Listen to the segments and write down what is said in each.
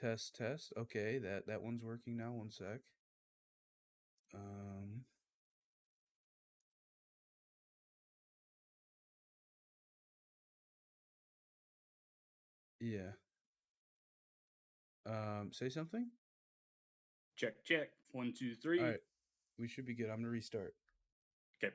Test, test. Okay, that one's working now. One sec. Um, yeah. Say something? Check, check. 1, 2, All 3. right. We should be good. I'm gonna restart. Okay.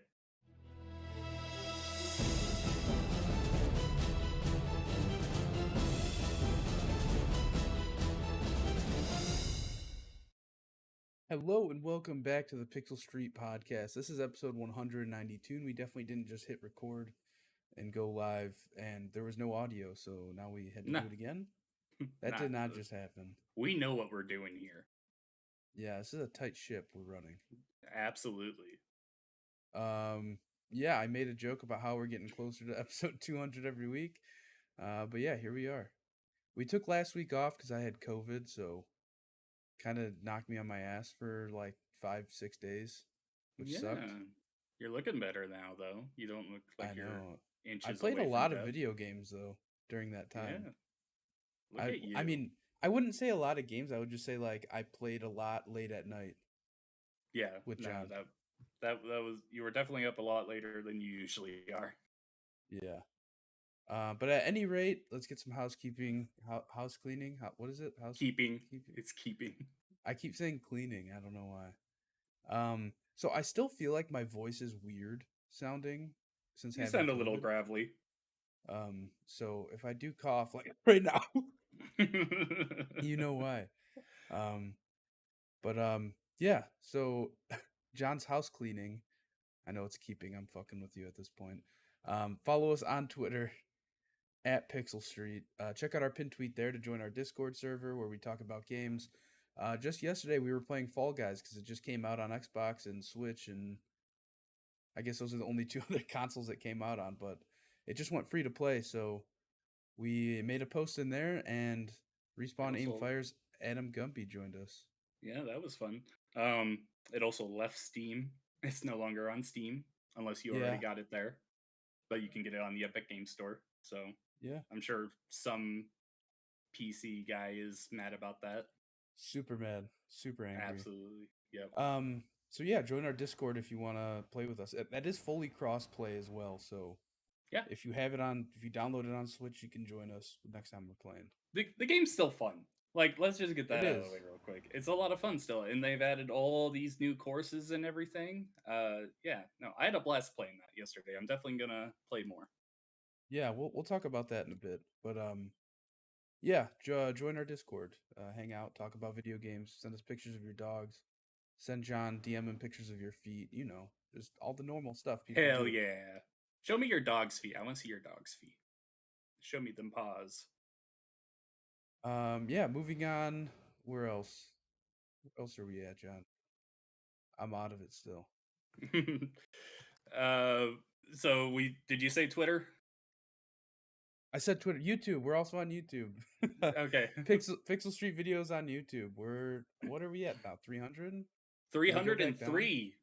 Hello and welcome back to the Pixel Street podcast. This is episode 192, and we definitely didn't just hit record and go live, and there was no audio, so now we had to No, do it again. That not. did not just happen. We know what we're doing here. Yeah, this is a tight ship we're running. Absolutely. Yeah, I made a joke about how we're getting closer to episode 200 every week. But yeah, here we are. We took last week off because I had COVID, so kind of knocked me on my ass for like 5-6 days, which Yeah. sucked. You're looking better now, though. You don't look I like you're know. I inches played a away from lot of death. video games though during that time. Yeah. Look I at you. I mean, I wouldn't say a lot of games. I would just say like I played a lot late at night Yeah. with No, John. that was, you were definitely up a lot later than you usually are. Yeah. But at any rate, let's get some housekeeping, house cleaning. What is it? Keeping. Housekeeping. It's keeping. I keep saying cleaning. I don't know why. So I still feel like my voice is weird sounding since You having sound a little COVID. gravelly. So if I do cough like right now, you know why. But yeah. So John's house cleaning. I know it's keeping. I'm fucking with you at this point. Follow us on Twitter at Pixel Street. Check out our pin tweet there to join our Discord server where we talk about games. Just yesterday we were playing Fall Guys because it just came out on Xbox and Switch, and I guess those are the only two other consoles that came out on. But it just went free to play, so we made a post in there, and Respawn Aim Also, Fire's Adam Gumpy joined us. yeah, that was fun. Um, it also left Steam. It's no longer on Steam unless you already Yeah, got it there, but you can get it on the Epic Game Store. So yeah, I'm sure some PC guy is mad about that. super mad, super angry. Absolutely. Yep. So yeah, join our Discord if you want to play with us. That is fully cross play as well. So Yeah. if you download it on Switch, you can join us next time we're playing. The game's still fun. Like, let's just get It that out of is. the way real quick. It's a lot of fun still, and they've added all these new courses and everything. Yeah, no, I had a blast playing that yesterday. I'm definitely gonna play more. Yeah, we'll talk about that in a bit. But yeah, join our Discord, hang out, talk about video games, send us pictures of your dogs, send John DM pictures of your feet. You know, just all the normal stuff people Hell do. yeah! Show me your dog's feet. I want to see your dog's feet. Show me them paws. Yeah, moving on. Where else? Where else are we at, John? I'm out of it still. uh, so we did you say Twitter? I said Twitter, YouTube. We're also on YouTube. Okay. Pixel Street videos on YouTube. What are we at now? 300? 303.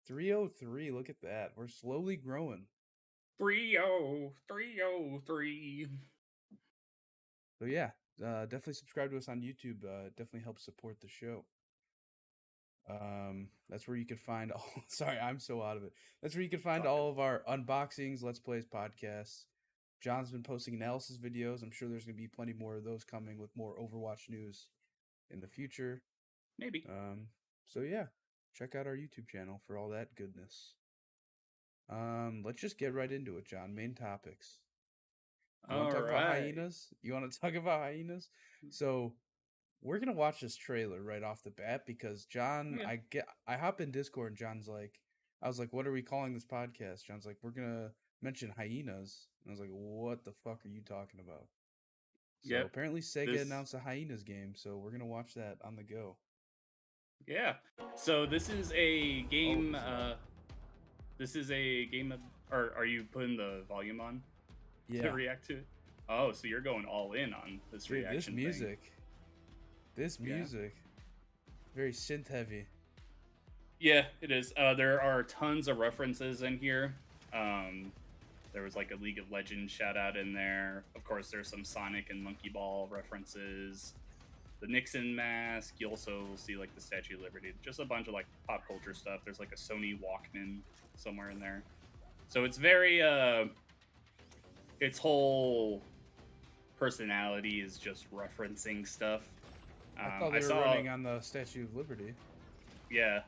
303. Look at that. We're slowly growing. 303. So yeah, definitely subscribe to us on YouTube. It definitely helps support the show. That's where you can find all. Sorry, I'm so out of it. That's where you can find all of our unboxings, let's plays, podcasts. John's been posting analysis videos. I'm sure there's gonna be plenty more of those coming with more Overwatch news in the future. Maybe. So yeah, check out our YouTube channel for all that goodness. Let's just get right into it, John. Main topics. You want to talk about hyenas? You want to talk about hyenas? So we're gonna watch this trailer right off the bat because John, I hop in Discord and John's like, I was like, what are we calling this podcast? John's like, we're gonna mention hyenas. And I was like, what the fuck are you talking about? So apparently Sega announced a hyenas game, so we're gonna watch that on the go. Yeah. So this is a game. This is a game of. Or are you putting the volume on? Yeah. To react to it. Oh, so you're going all in on this reaction. This music. This music. Very synth heavy. Yeah, it is. There are tons of references in here. There was like a League of Legends shout out in there. Of course, there's some Sonic and Monkey Ball references. the Nixon mask. You also see like the Statue of Liberty, just a bunch of like pop culture stuff. There's like a Sony Walkman somewhere in there. So it's very its whole personality is just referencing stuff. I thought I they were saw, running on the Statue of Liberty. yeah,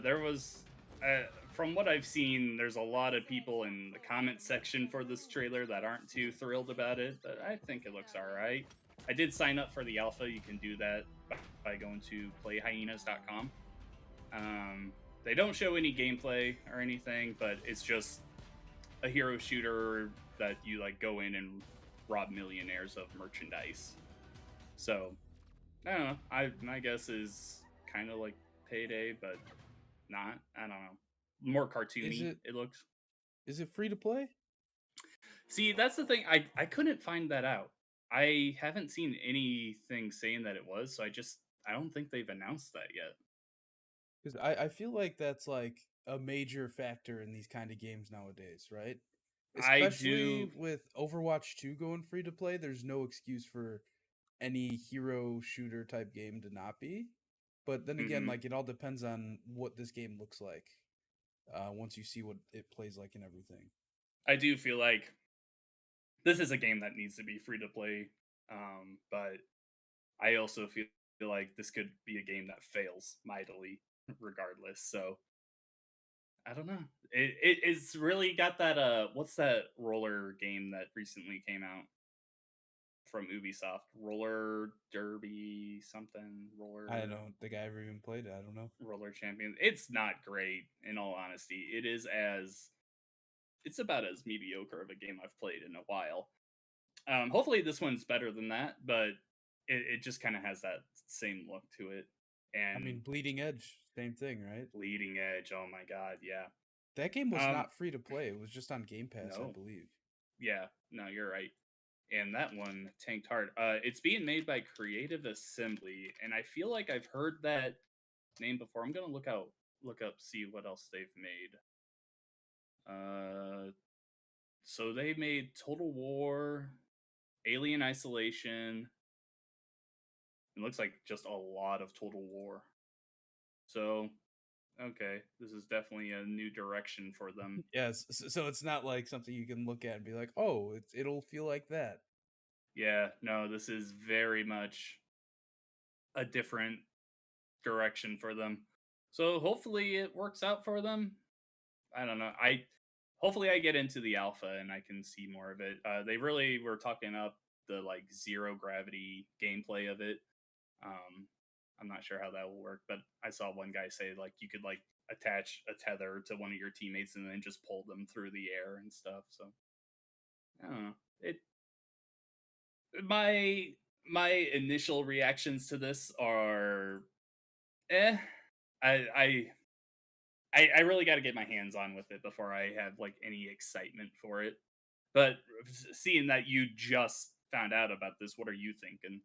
there was, from what I've seen, there's a lot of people in the comment section for this trailer that aren't too thrilled about it, but I think it looks all right. I did sign up for the alpha. You can do that by going to playhyenas.com. They don't show any gameplay or anything, but it's just a hero shooter that you like go in and rob millionaires of merchandise. So I don't know. My guess is kind of like Payday, but not. I don't know. More Is cartoony. it It looks. is it free to play? See, that's the thing. I couldn't find that out. I haven't seen anything saying that it was, so I don't think they've announced that yet. Because I feel like that's like a major factor in these kind of games nowadays, right? I Especially do. with Overwatch 2 going free to play, there's no excuse for any hero shooter type game to not be. But then again, Hmm. like it all depends on what this game looks like. Once you see what it plays like and everything. I do feel like this is a game that needs to be free to play. But I also feel like this could be a game that fails mightily, regardless. So I don't know. It's really got that what's that roller game that recently came out from Ubisoft? Roller Derby something, I don't think I ever even played it. I don't know. Roller Champions. It's not great in all honesty. It's about as mediocre of a game I've played in a while. Hopefully this one's better than that, but it just kind of has that same look to it. I And mean, Bleeding Edge, same thing, right? Leading Edge, oh my god, yeah. That game was Um, not free to play. It was just on Game Pass, I no, believe. yeah, no, you're right. And that one tanked hard. It's being made by Creative Assembly, and I feel like I've heard that name before. I'm gonna look up, see what else they've made. Uh, so they made Total War, Alien Isolation. It looks like just a lot of Total War. So okay, this is definitely a new direction for them. Yes, so it's not like something you can look at and be like, "Oh, it'll feel like that." Yeah, no, this is very much a different direction for them. So hopefully it works out for them. I don't know. I hopefully I get into the alpha and I can see more of it. They really were talking up the like zero gravity gameplay of it. Um, I'm not sure how that will work, but I saw one guy say like you could like attach a tether to one of your teammates and then just pull them through the air and stuff. So I don't know. It my my initial reactions to this are eh. I I I really got to get my hands on with it before I have like any excitement for it. But seeing that you just found out about this, what are you thinking?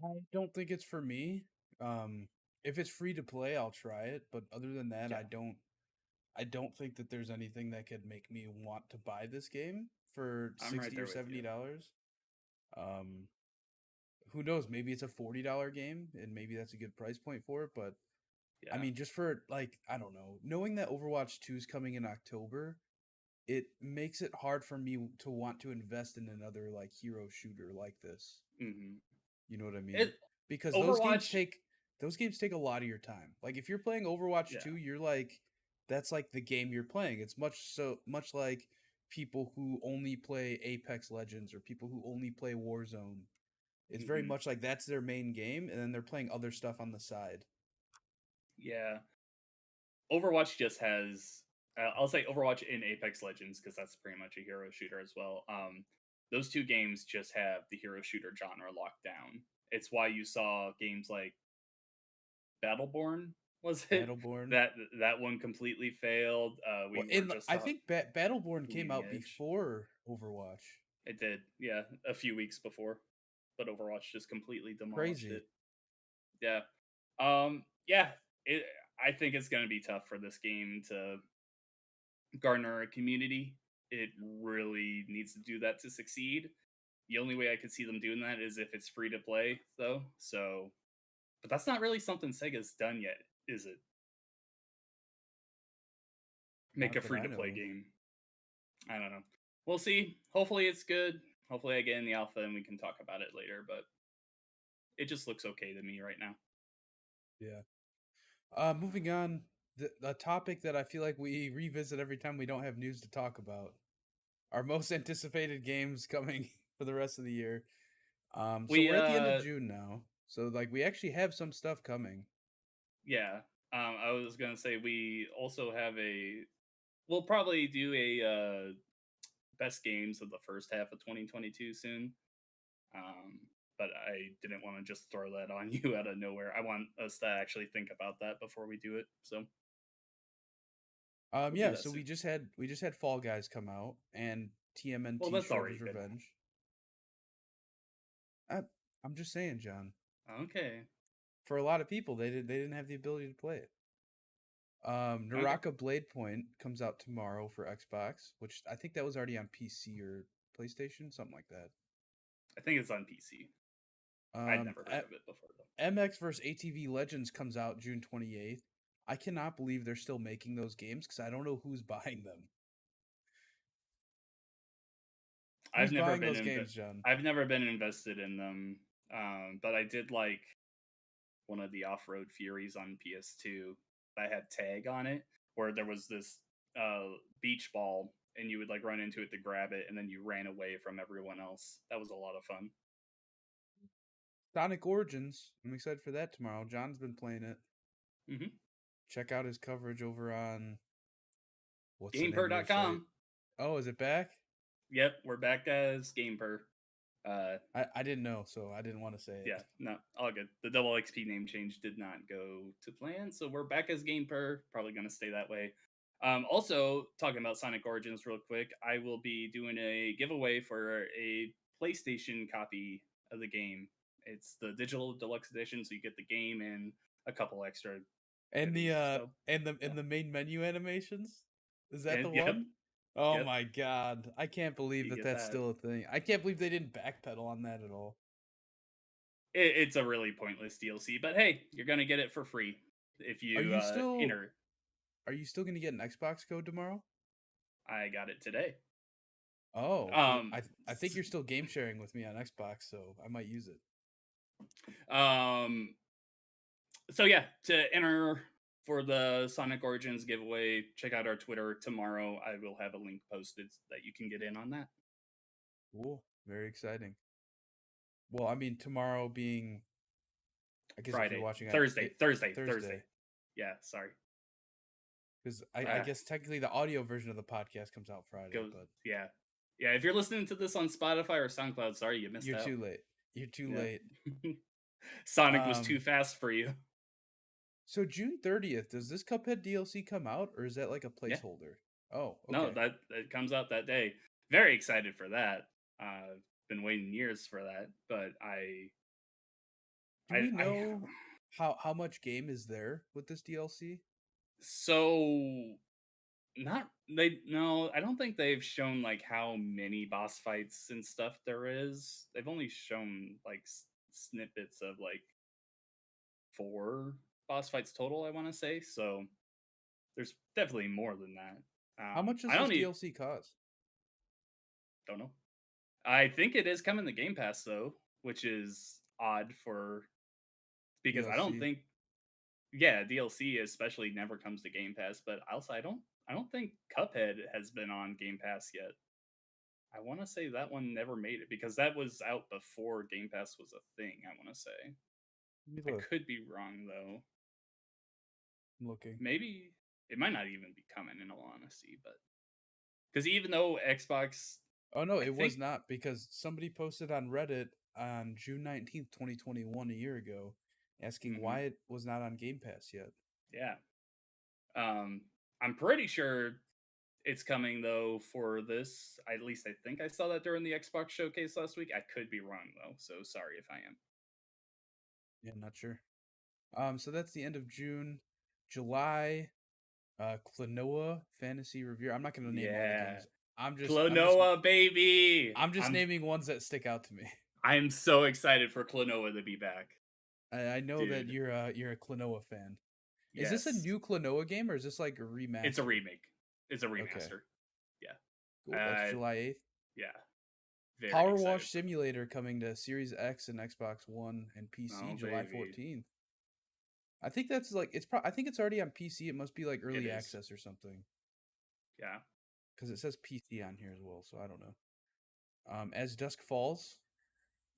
I don't think it's for me. Um, if it's free to play, I'll try it, but other than that, Yeah, I don't think that there's anything that could make me want to buy this game for I'm right 60 or there with you. $70. Um, who knows? Maybe it's a $40 game and maybe that's a good price point for it, but I Yeah. mean, just for like, I don't know, knowing that Overwatch 2 is coming in October, it makes it hard for me to want to invest in another like hero shooter like this. Hmm. You know what I mean? It Because Overwatch. those games take a lot of your time. Like if you're playing Overwatch Yeah. 2, you're like that's like the game you're playing. It's much like people who only play Apex Legends or people who only play Warzone. It's very Hmm. much like that's their main game and then they're playing other stuff on the side. Yeah. Overwatch just has. I'll say Overwatch in Apex Legends because that's pretty much a hero shooter as well. Those two games just have the hero shooter genre locked down. It's why you saw games like Battleborn, was it? Battleborn. That one completely failed. Well, We were in just I think Battleborn came Leading out Edge. before Overwatch. It did, yeah, a few weeks before, but Overwatch just completely demolished Crazy. it. Yeah, yeah. It. I think it's going to be tough for this game to garner a community. It really needs to do that to succeed. The only way I could see them doing that is if it's free to play, though. So, but that's not really something Sega's done yet, is it? Make a Not that free I to know play of. game. I don't know. We'll see. Hopefully it's good. Hopefully I get in the alpha and we can talk about it later, but it just looks okay to me right now. Yeah. Moving on, the topic that I feel like we revisit every time we don't have news to talk about. Our most anticipated games coming for the rest of the year. So We we're at the end of June now. So like we actually have some stuff coming. yeah. I was gonna say we also have a. We'll probably do a best games of the first half of 2022 soon. Um, but I didn't want to just throw that on you out of nowhere. I want us to actually think about that before we do it. So we'll do Yeah, that so soon. we just had Fall Guys come out and Well, TMNT that's already Shredder's good. Revenge. I, I'm just saying, John. Okay. For a lot of people, they didn't have the ability to play it. Okay. Naraka Blade Point comes out tomorrow for Xbox, which I think that was already on PC or PlayStation, something like that. I think it's on PC. I'd never heard of it before though. MX vs ATV Legends comes out June 28th. I cannot believe they're still making those games because I don't know who's buying them. I've Who's never buying been those in. games, John? I've never been invested in them. But I did like one of the Off Road Furies on PS2 that had tag on it, where there was this beach ball, and you would like run into it to grab it, and then you ran away from everyone else. That was a lot of fun. Sonic Origins. I'm excited for that tomorrow. John's been playing it. Mm-hmm. Check out his coverage over on what's the name of their site? GamePer.com. Oh, is it back? Yep, we're back as GamePer. Uh, I didn't know, so I didn't want to say it. yeah, no, all good. The double XP name change did not go to plan, so we're back as GamePer. Probably going to stay that way. Also, talking about Sonic Origins real quick, I will be doing a giveaway for a PlayStation copy of the game. It's the digital deluxe edition, so you get the game and a couple extra And the goodies. uh So and the yeah, and the main menu animations? Is that and the yep, one? Oh yep, my god. I can't believe you that get that's that. still a thing. I can't believe they didn't backpedal on that at all. It's a really pointless DLC, but hey, you're gonna get it for free if Are you you still enter. are you still going to get an Xbox code tomorrow? I got it today. Oh, cuz Um, I think you're still game sharing with me on Xbox, so I might use it. um, so yeah, to enter for the Sonic Origins giveaway, check out our Twitter tomorrow. I will have a link posted that you can get in on that. Cool. Very exciting. Well, I mean tomorrow being I guess if you're Friday, watching on Thursday, it Thursday, Thursday. Thursday. Yeah, sorry. Because I Uh, guess technically the audio version of the podcast comes out Friday, goes but yeah, yeah. If you're listening to this on Spotify or SoundCloud, sorry you missed you're out. too late. You're too Yeah, late. Sonic was too Um, fast for you. so June 30th, does this Cuphead DLC come out or is that like a Yeah, placeholder? Oh, no, okay. that comes out that day. Very excited for that. Been waiting years for that, but Do we I know how much game is there with this DLC? so not they no, I don't think they've shown like how many boss fights and stuff there is. They've only shown like snippets of like 4 boss fights total, I want to say. So there's definitely more than that. How much does I this don't DLC cost? don't know. I think it is coming to Game Pass though, which is odd for because I don't DLC. think yeah, DLC especially never comes to Game Pass, but also I don't think Cuphead has been on Game Pass yet. I want to say that one never made it because that was out before Game Pass was a thing, I want to say. Let I me look. could be wrong though. I'm looking. Maybe it might not even be coming in all honesty, but cuz even though Xbox Oh no, I it was think not because somebody posted on Reddit on June 19th, 2021, a year ago, asking mhm, why it was not on Game Pass yet. yeah. Um I'm pretty sure it's coming though for this. At least I think I saw that during the Xbox showcase last week. I could be wrong though, so sorry if I am. Yeah, not sure. So that's the end of June. July, Klonoa Fantasy Review. I'm not going to name all the Yeah. games. I'm just Klonoa, baby. I'm just naming ones that stick out to me. I'm so excited for Klonoa to be back, I know that dude. you're a Klonoa fan. Is this a Yes, new Klonoa game or is this like a it's a remaster? remake. It's a Okay, remaster. Yeah. cool. That's July 8th. Yeah. Very Power excited Wash for that. Simulator coming to Series X and Xbox One and PC Oh July baby, 14th. I think that's like I think it's already on PC. It must be like it early is. access or something Yeah. because it says PC on here as well. So I don't know. As Dusk Falls,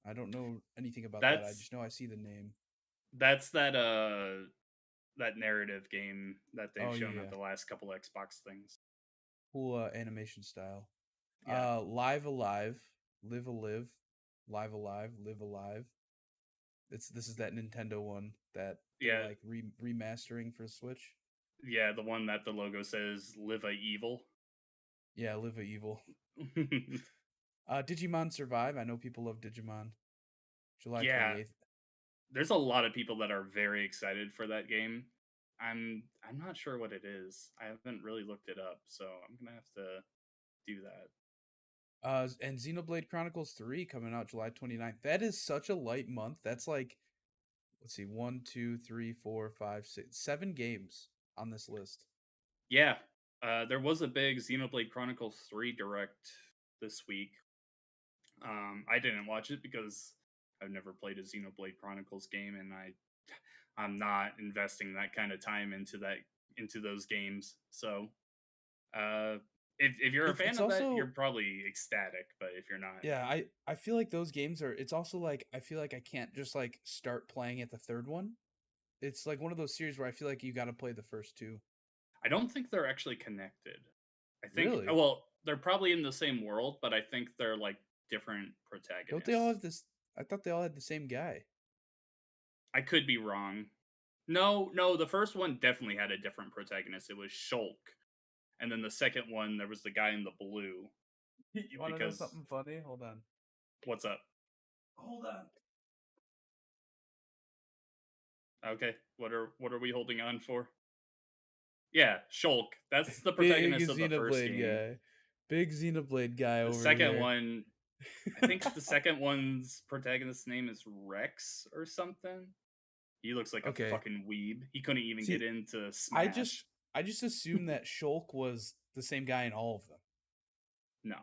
I don't know anything about that. I That's just know I see the name. that's that narrative game that they've Oh shown yeah, at yeah. the last couple Xbox things. Cool animation style. Yeah. Live Alive, Live a Live, Live Alive, Live Alive. This is that Nintendo one that they're Yeah. like remastering for Switch. Yeah, the one that the logo says "Live a Evil." Yeah, Live a Evil. Digimon Survive. I know people love Digimon. July Yeah, 28th. there's a lot of people that are very excited for that game. I'm not sure what it is. I haven't really looked it up, so I'm gonna have to do that. And Xenoblade Chronicles 3 coming out July 29th. That is such a light month. That's like, let's see, 1, 2, 3, 4, 5, 6, 7 games on this list. Yeah, there was a big Xenoblade Chronicles 3 direct this week. I didn't watch it because I've never played a Xenoblade Chronicles game, and I'm not investing that kind of time into those games. So, uh, if you're a It's fan of that, you're also probably ecstatic. But if you're not, yeah, I feel like those games are it's also like I feel like I can't just like start playing at the third one. It's like one of those series where I feel like you got to play the first two. I don't think they're actually connected. I think, Really? well, they're probably in the same world, but I think they're like different Don't they all protagonists. have this I thought they all had the same guy. I could be wrong. No, no, the first one definitely had a different protagonist. It was Shulk. And then the second one, there was the guy in the blue. You want to know Because something funny? Hold on. what's up? Hold on. Okay, what are we holding on for? Yeah, Shulk. That's the Big protagonist of the first Xenoblade game. guy. Big Xenoblade guy The over second here. one, I think the second one's protagonist's name is Rex or something. He looks like a Okay. fucking weeb. He couldn't even get See, into I just Smash. I just assumed that Shulk was the same guy in all of them. No,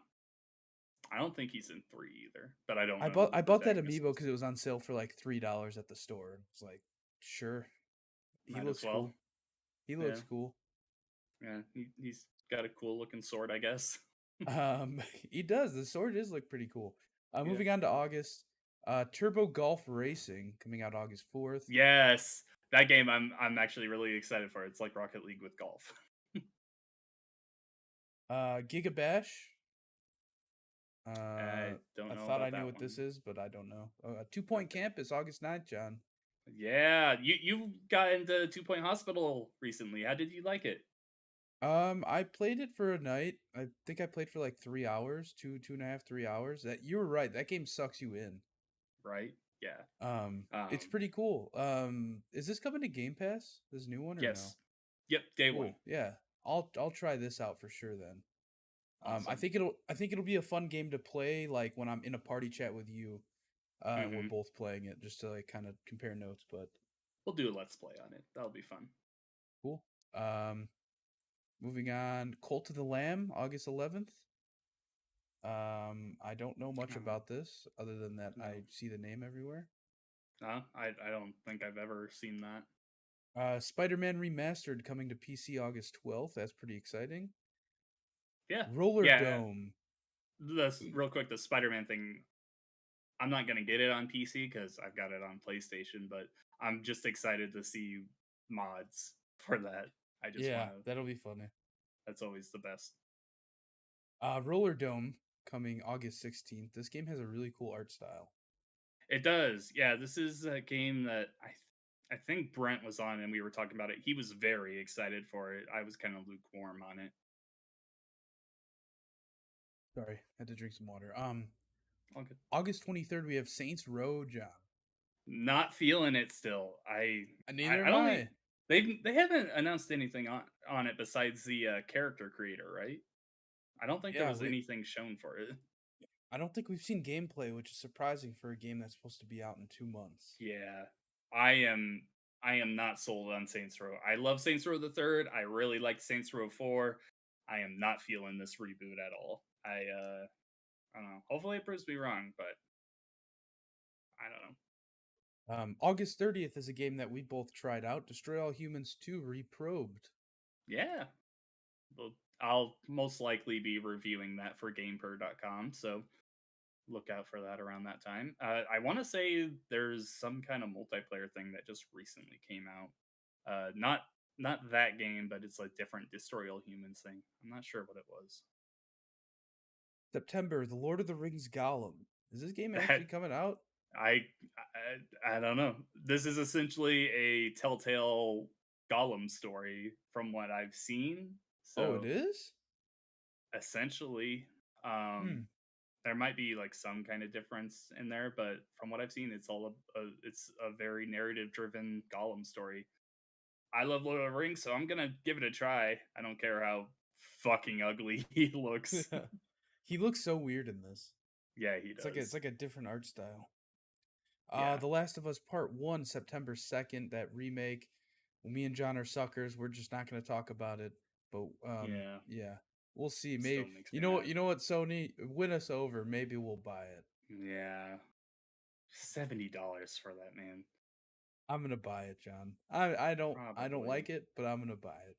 I don't think he's in 3 either, but I don't know who the I bought that protagonist amiibo is. because it was on sale for like $3 at the store. It's like, sure, he Might as looks well. cool. He Yeah, looks cool. yeah. He's got a cool looking sword, I guess. He does. The sword does look pretty cool. Yeah. Moving on to August. Turbo Golf Racing coming out August 4th. Yes, that game I'm actually really excited for. It's like Rocket League with golf. Giga Bash. I don't I know thought I about knew that what this one. is, but I don't know. 2 Point Okay. Campus August 9th, John. Yeah, you got into Two Point Hospital recently. How did you like it? I played it for a night. I think I played for like 3 hours, 2.5, 3 hours. That you were right. That game sucks you in. Right? Yeah. It's pretty cool. Is this coming to Game Pass? This new one or no? Yes. Yep. Day one. Cool. Yeah, I'll try this out for sure then. Awesome. I think it'll be a fun game to play like when I'm in a party chat with you. And we're Mm-hmm. both playing it just to like kind of compare notes. But We'll do a let's play on it. That'll be fun. cool. Um, Moving on. Cult of the Lamb, August 11th. I don't know much Oh, about this other than that I no. see the name everywhere. No, I don't think I've ever seen that. Spider-Man Remastered coming to PC August 12th. That's pretty exciting. Yeah. Roller Yeah. Dome. This real quick, the Spider-Man thing. I'm not gonna get it on PC because I've got it on PlayStation, but I'm just excited to see mods for that. I just want Yeah, to. that'll be funny. That's always the best. Roller Dome coming August 16th. This game has a really cool art style. It does. Yeah, this is a game that I think Brent was on and we were talking about it. He was very excited for it. I was kind of lukewarm on it. Sorry, had to drink some water. All good. August 23rd, we have Saints Row, John. Not feeling it still. Neither I am don't think I. they haven't announced anything on it besides the character creator, right? I don't think there Yeah, was anything shown for it. I don't think we've seen gameplay, which is surprising for a game that's supposed to be out in 2 months. Yeah. I am I am not sold on Saints Row. I love Saints Row the 3rd. I really like Saints Row 4. I am not feeling this reboot at all. I don't know. Hopefully it proves me wrong, but I don't know. August 30th is a game that we both tried out. Destroy All Humans 2 Reprobed. Yeah. Well, I'll most likely be reviewing that for gameper.com, so look out for that around that time. I want to say there's some kind of multiplayer thing that just recently came out. Not that game, but it's a different Destroy All Humans thing. I'm not sure what it was. September, The Lord of the Rings Gollum. Is this game That actually coming out? I don't know. This is essentially a Telltale Gollum story from what I've seen. Oh, it So is? essentially, um, Hmm. there might be like some kind of difference in there, but from what I've seen, it's a very narrative driven Gollum story. I love Lord of the Rings, so I'm gonna give it a try. I don't care how fucking ugly he looks. He looks so weird in this. Yeah, he It's does. like a different art style. Yeah, The Last of Us Part 1, September 2nd, that remake. Me and John are suckers. We're just not going to talk about it. But yeah. yeah. We'll see. Still Maybe makes me mad. you know what, Sony? Win us over. Maybe we'll buy it. Yeah, $70 for that, man. I'm gonna buy it, John. I don't Probably. like it, but I'm gonna buy it.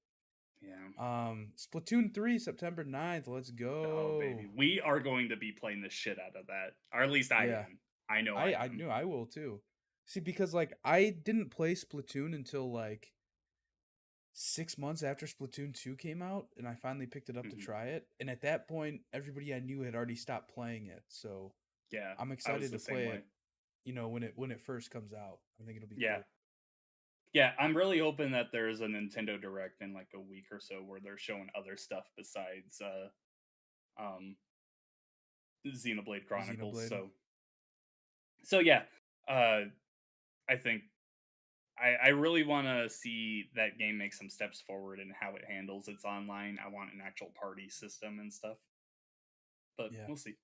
Yeah. Splatoon 3, September 9th. Let's Oh, baby. go. We are going to be playing the shit out of that. Or at least I Yeah. am. I know I I am. knew I will too. See, because like I didn't play Splatoon until like 6 months after Splatoon 2 came out, and I finally picked it up to Mhm. try it. And at that point, everybody I knew had already stopped playing it. So Yeah, I'm I was excited the to same play way. it, when it first comes out. I think it'll be Yeah. cool. Yeah, I'm really hoping that there's a Nintendo Direct in like a week or so where they're showing other stuff besides um Xenoblade Chronicles. Xenoblade. So yeah, uh I think I really want to see that game make some steps forward in how it handles its online. I want an actual party system and stuff, but Yeah. we'll see.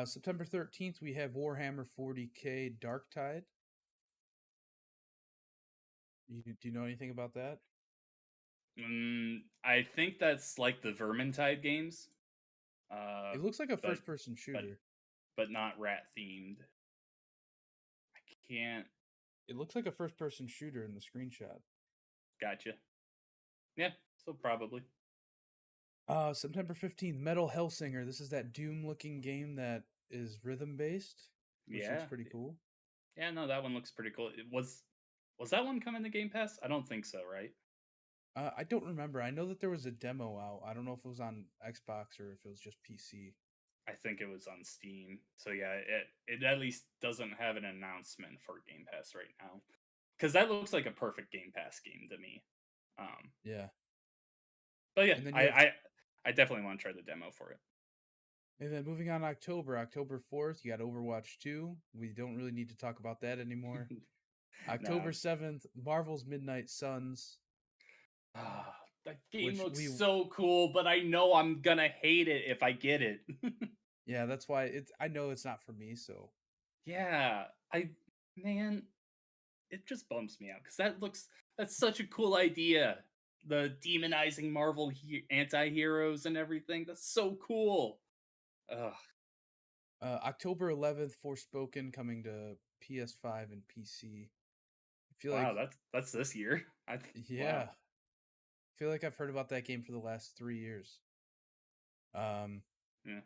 September 13th, we have Warhammer 40K Dark Tide. Do you know anything about that? I think that's like the Vermintide games, uh, It looks like a but first person but shooter. but not rat themed. I can't. It looks like a first person shooter in the screenshot. Gotcha. Yeah, so probably. September 15th, Metal Hellsinger. This is that Doom looking game that is rhythm based, which looks Yeah, pretty cool. yeah. No, that one looks pretty cool. It was that one coming to Game Pass? I don't think so. Right? I don't remember. I know that there was a demo out. I don't know if it was on Xbox or if it was just PC. I think it was on Steam. So yeah, it at least doesn't have an announcement for Game Pass right now. Because that looks like a perfect Game Pass game to me. Um, Yeah. but yeah, And then you have I definitely want to try the demo for it. and then moving on October 4th, you got Overwatch 2. We don't really need to talk about that anymore. No, October 7th, Marvel's Midnight Suns, that game which looks we so cool, but I know I'm gonna hate it if I get it. yeah, that's why it's I know it's not for me, so Yeah, man, it just bumps me out because that's such a cool idea. The demonizing Marvel anti-heroes and everything. That's so cool. Ugh. October 11th, Forspoken coming to PS5 and PC. I feel Wow, like that's this year. yeah, Wow. I feel like I've heard about that game for the last 3 years. Um, Yeah.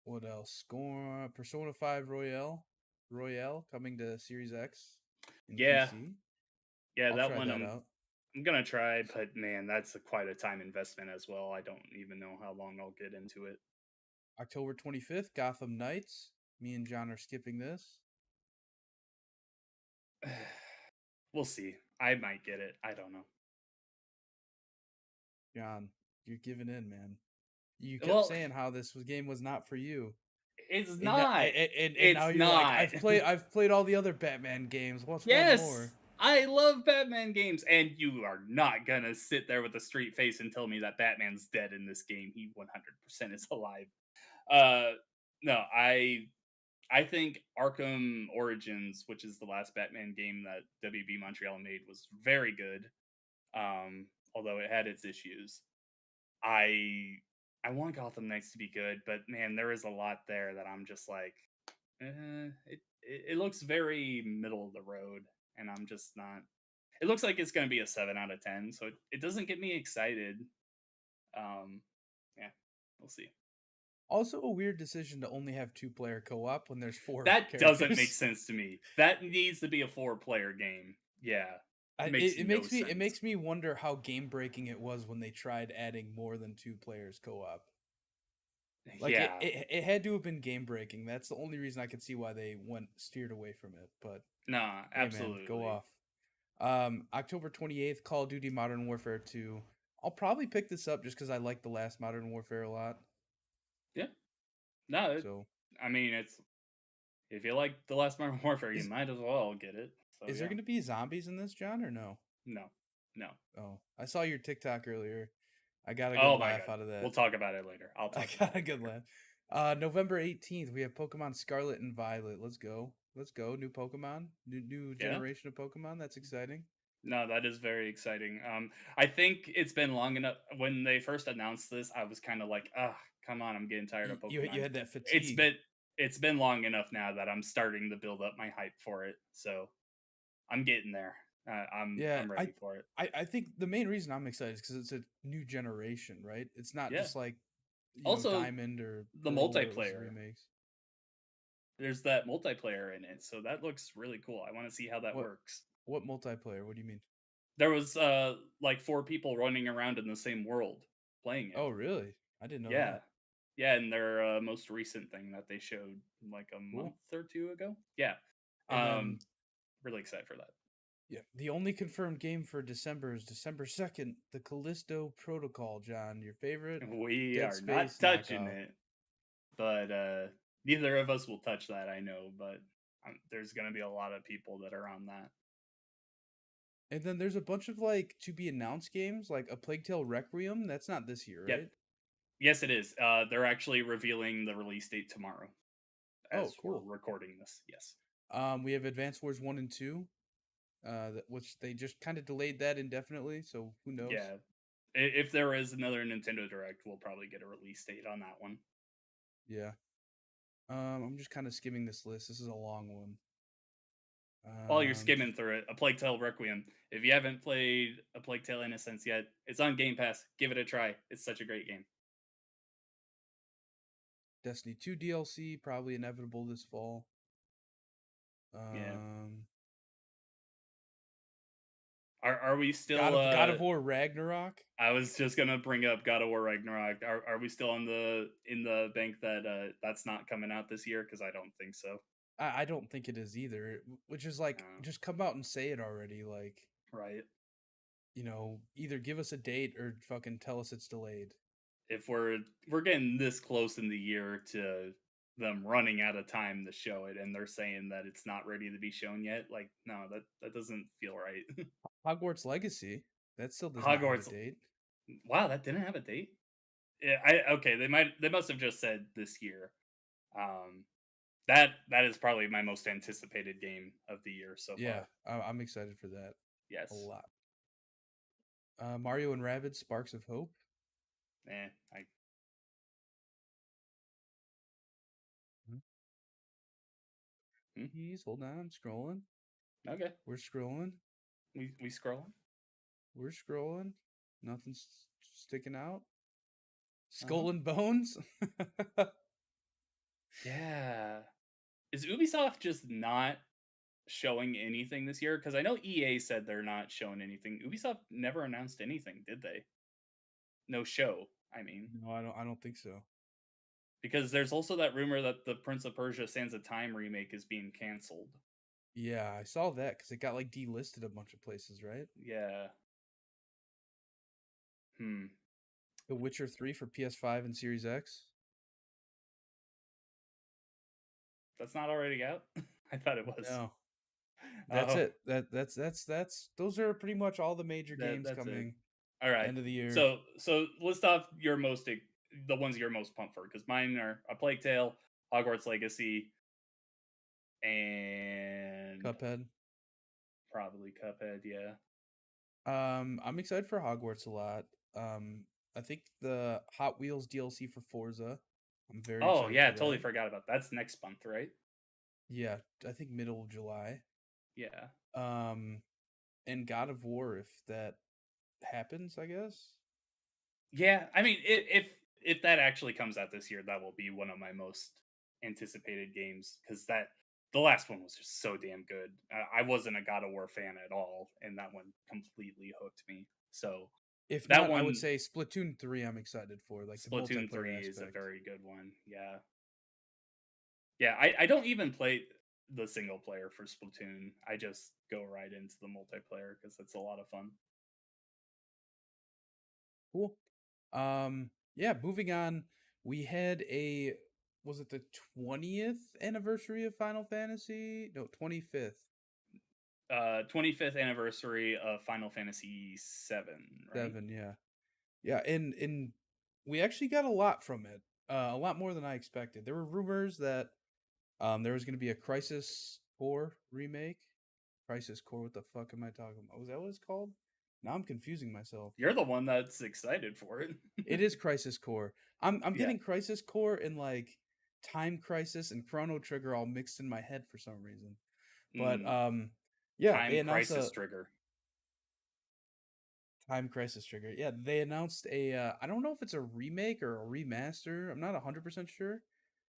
what else? Score Persona 5 Royale coming to Series X and Yeah. PC. Yeah, I'll that try one that out. I'm gonna try, but man, that's quite a time investment as well. I don't even know how long I'll get into it. October 25th, Gotham Knights. Me and John are skipping this. We'll see. I might get it. I don't know. John, you're giving in, man. You kept Well, saying how game was not for you. it's And, that, not. and now It's you're like, not. I've played all the other Batman games. What's one Yes. more? I love Batman games, and you are not gonna sit there with a straight face and tell me that Batman's dead in this game. He 100% is alive. Uh, no, I think Arkham Origins, which is the last Batman game that WB Montreal made, was very good. Although it had its issues. I I want Gotham Knights to be good, but man, there is a lot there that I'm just like, it looks very middle of the road, and I'm just not. It looks like it's going to be a 7 out of 10, so it doesn't get me excited. Um, yeah, we'll see. Also, a weird decision to only have two-player co-op when there's four That doesn't make characters. sense to me. That needs to be a four-player game. Yeah, makes It no makes me sense. wonder how game breaking it was when they tried adding more than two players co-op. Like Yeah, it had to have been game breaking. That's the only reason I could see why they went steered away from it. But nah, hey, man, go absolutely. off. October 28th, Call of Duty Modern Warfare 2. I'll probably pick this up just because I like the last Modern Warfare a lot. Yeah, no, So I mean it's if you like the last Modern Warfare, you is might as well get it. So is there yeah, gonna be zombies in this, John, or no? no, no. Oh, I saw your TikTok earlier. I got a good Oh my laugh god, out of we'll that. talk about it later. I'll I talk about got a it good later. laugh. November 18th, we have Pokemon Scarlet and Violet. Let's go. Let's go. New Pokemon. New Yeah, generation of Pokemon. That's exciting. no, that is very exciting. I think it's been long enough. When they first announced this, I was kind of like, ah, come on, I'm getting tired of You Pokemon. had that It's fatigue. been it's been long enough now that I'm starting to build up my hype for it. So I'm getting there. Yeah, I'm ready for it. I think the main reason I'm excited is because it's a new generation, right? It's not Yeah. just like Also, Diamond or the Pearl where it was multiplayer. remakes. There's that multiplayer in it, so that looks really cool. I want to see how that What works. what multiplayer? What do you mean? There was like four people running around in the same world playing it. Oh, really? I didn't know Yeah. that. Yeah, in their most recent thing that they showed like a Cool. month or two ago. Yeah. And then Um really excited for that. yeah, the only confirmed game for December is December 2nd, the Callisto Protocol, John, your favorite We Dead are not Space touching knockoff. it, but neither of us will touch that, I know, but there's going to be a lot of people that are on that. And then there's a bunch of like to be announced games, like a Plague Tale Requiem. That's not this year, Yep. right? Yes, it is. They're actually revealing the release date tomorrow Oh, as we're cool. recording this. Yes. We have Advance Wars 1 and 2, which they just kind of delayed that indefinitely, so who knows? Yeah. If there is another Nintendo Direct, we'll probably get a release date on that one. Yeah. I'm just kind of skimming this list. This is a long one. While you're Just skimming through it, A Plague Tale Requiem. If you haven't played A Plague Tale Innocence yet, it's on Game Pass. Give it a try. It's such a great game. Destiny 2 DLC, probably inevitable this fall. Yeah. Um, Are we still God of War Ragnarok. I was just gonna bring up God of War Ragnarok. Are we still on the in the bank that that's not coming out this year? Because I don't think so. I don't think it is either. Which is like, just come out and say it already. Like, Right. either give us a date or fucking tell us it's delayed. If we're getting this close in the year to them running out of time to show it, and they're saying that it's not ready to be shown yet, like no, that doesn't feel right. Hogwarts Legacy, that still does not have a Hogwarts. date. Wow, that didn't have a date. Yeah, okay. They must have just said this year. Um, that is probably my most anticipated game of the year so Yeah, far. I'm excited for that a Yes. lot. Mario and Rabbids Sparks of Hope. I Mhm. hmm, Please hold on, scrolling. okay. We're scrolling. We scrolling. We're scrolling. Nothing's sticking out. Uh huh. Skull and Bones. Yeah. Is Ubisoft just not showing anything this year? Because I know EA said they're not showing anything. Ubisoft never announced anything, did they? No show. I mean, No, I don't think so. because there's also that rumor that the Prince of Persia: Sands of Time remake is being canceled. Yeah, I saw that because it got like delisted a bunch of places, right? Yeah. Hmm. The Witcher 3 for PS5 and Series X. That's not already out? I thought it was. No. That's Oh, it. That's those are pretty much all the major games that's it. coming All right. end of the year. So list off the ones you're most pumped for, because mine are A Plague Tale, Hogwarts Legacy, and Cuphead. probably Cuphead. Yeah. I'm excited for Hogwarts a lot. I think the Hot Wheels DLC for Forza. I'm very Oh excited yeah, for totally that. forgot about that. That's next month, right? Yeah, I think middle of July. Yeah. Um, and God of War if that happens, I guess. Yeah. I mean, if that actually comes out this year, that will be one of my most anticipated games, because that the last one was just so damn good. I wasn't a God of War fan at all, and that one completely hooked me. So If that not, I would one, say Splatoon 3 I'm excited for, like the Splatoon multiplayer 3 is a aspect. very good one. Yeah. Yeah, I don't even play the single player for Splatoon. I just go right into the multiplayer because it's a lot of fun. Cool. Yeah, moving on. We had a was it the 20th anniversary of Final Fantasy? No, 25th. 25th anniversary of Final Fantasy 7, right? 7, yeah. Yeah, and we actually got a lot from it. A lot more than I expected. There were rumors that there was going to be a Crisis Core remake. Crisis Core, what the fuck am I talking about? Was that what it's called? Now I'm confusing myself. You're the one that's excited for it. It is Crisis Core. I'm Yeah. getting Crisis Core and like Time Crisis and Chrono Trigger all mixed in my head for some reason. But Mm, yeah, they Time announced Crisis a Trigger. Time Crisis Trigger. Yeah, they announced a I don't know if it's a remake or a remaster. I'm not 100% sure.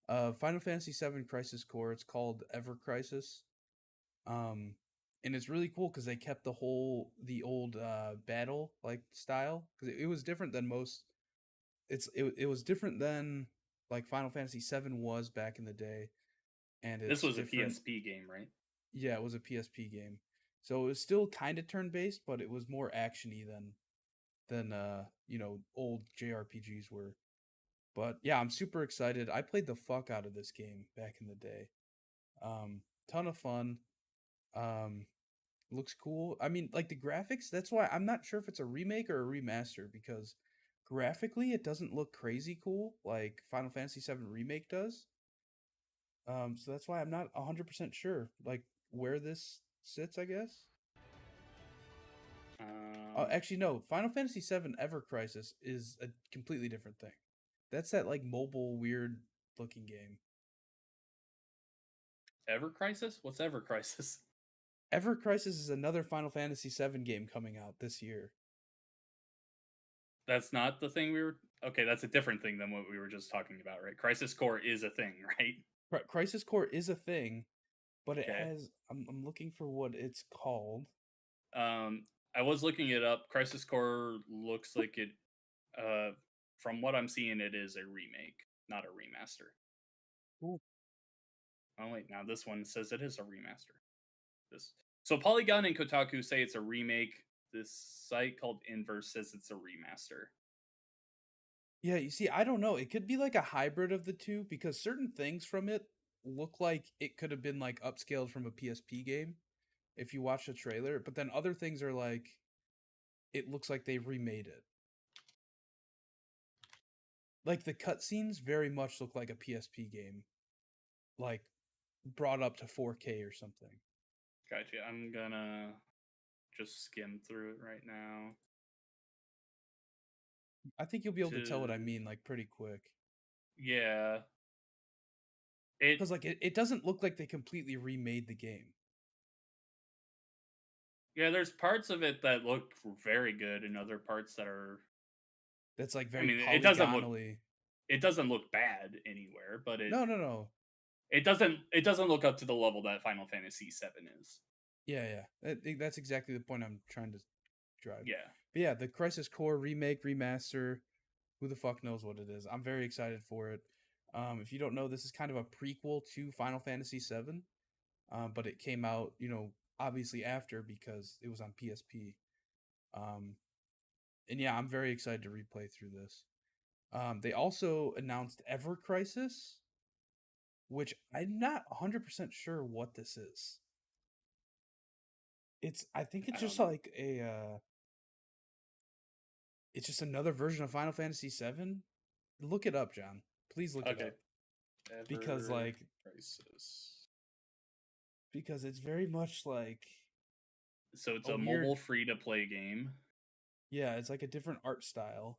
Final Fantasy 7 Crisis Core. It's called Ever Crisis. Um and it's really cool cuz they kept the old battle like style cuz it was different than most it was different than like Final Fantasy 7 was back in the day, and This it's was a different. PSP game, right? Yeah, it was a PSP game. So it was still kind of turn-based, but it was more actiony than old JRPGs were. But yeah, I'm super excited. I played the fuck out of this game back in the day. Ton of fun. Um looks cool. I mean, like the graphics, that's why I'm not sure if it's a remake or a remaster because graphically it doesn't look crazy cool like Final Fantasy 7 remake does. So that's why I'm not 100% sure like where this sits, I guess. Um, Actually no, Final Fantasy 7 Ever Crisis is a completely different thing. That's that like mobile weird looking game. Ever Crisis? What's Ever Crisis? Ever Crisis is another Final Fantasy 7 game coming out this year. That's not the thing we were. Okay, that's a different thing than what we were just talking about, right? Crisis Core is a thing, right? Crisis Core is a thing, but it Okay. has I'm looking for what it's called. Um, I was looking it up. Crisis Core looks like it. Uh, from what I'm seeing, it is a remake, not a remaster. Cool. Oh wait, now this one says it is a remaster. This so Polygon and Kotaku say it's a remake. This site called Inverse says it's a remaster. Yeah, you see, I don't know. It could be like a hybrid of the two because certain things from it look like it could have been like upscaled from a PSP game if you watch the trailer, but then other things are like it looks like they remade it. Like the cutscenes very much look like a PSP game, like brought up to 4K or something. Gotcha. I'm gonna just skim through it right now. I think you'll be able to tell what I To mean like pretty quick. yeah, it Because like it doesn't look like they completely remade the game. yeah. There's parts of it that look very good, and other parts that are. That's like I very mean, polygonally. it doesn't look bad anywhere, but No, no, no. it doesn't look up to the level that Final Fantasy 7 is. Yeah, yeah. That's exactly the point I'm trying to drive. Yeah. But yeah, the Crisis Core remake, remaster, who the fuck knows what it is. I'm very excited for it. If you don't know, this is kind of a prequel to Final Fantasy VII, but it came out, obviously after because it was on PSP. Um, and yeah, I'm very excited to replay through this. They also announced Ever Crisis, which I'm not 100% sure what this is. I think it's I don't just know. like it's just another version of Final Fantasy VII. Look it up, John. Please look it Okay. up because Ever like Crisis. because it's very much like So it's a a mobile weird, free to play game. yeah, it's like a different art style.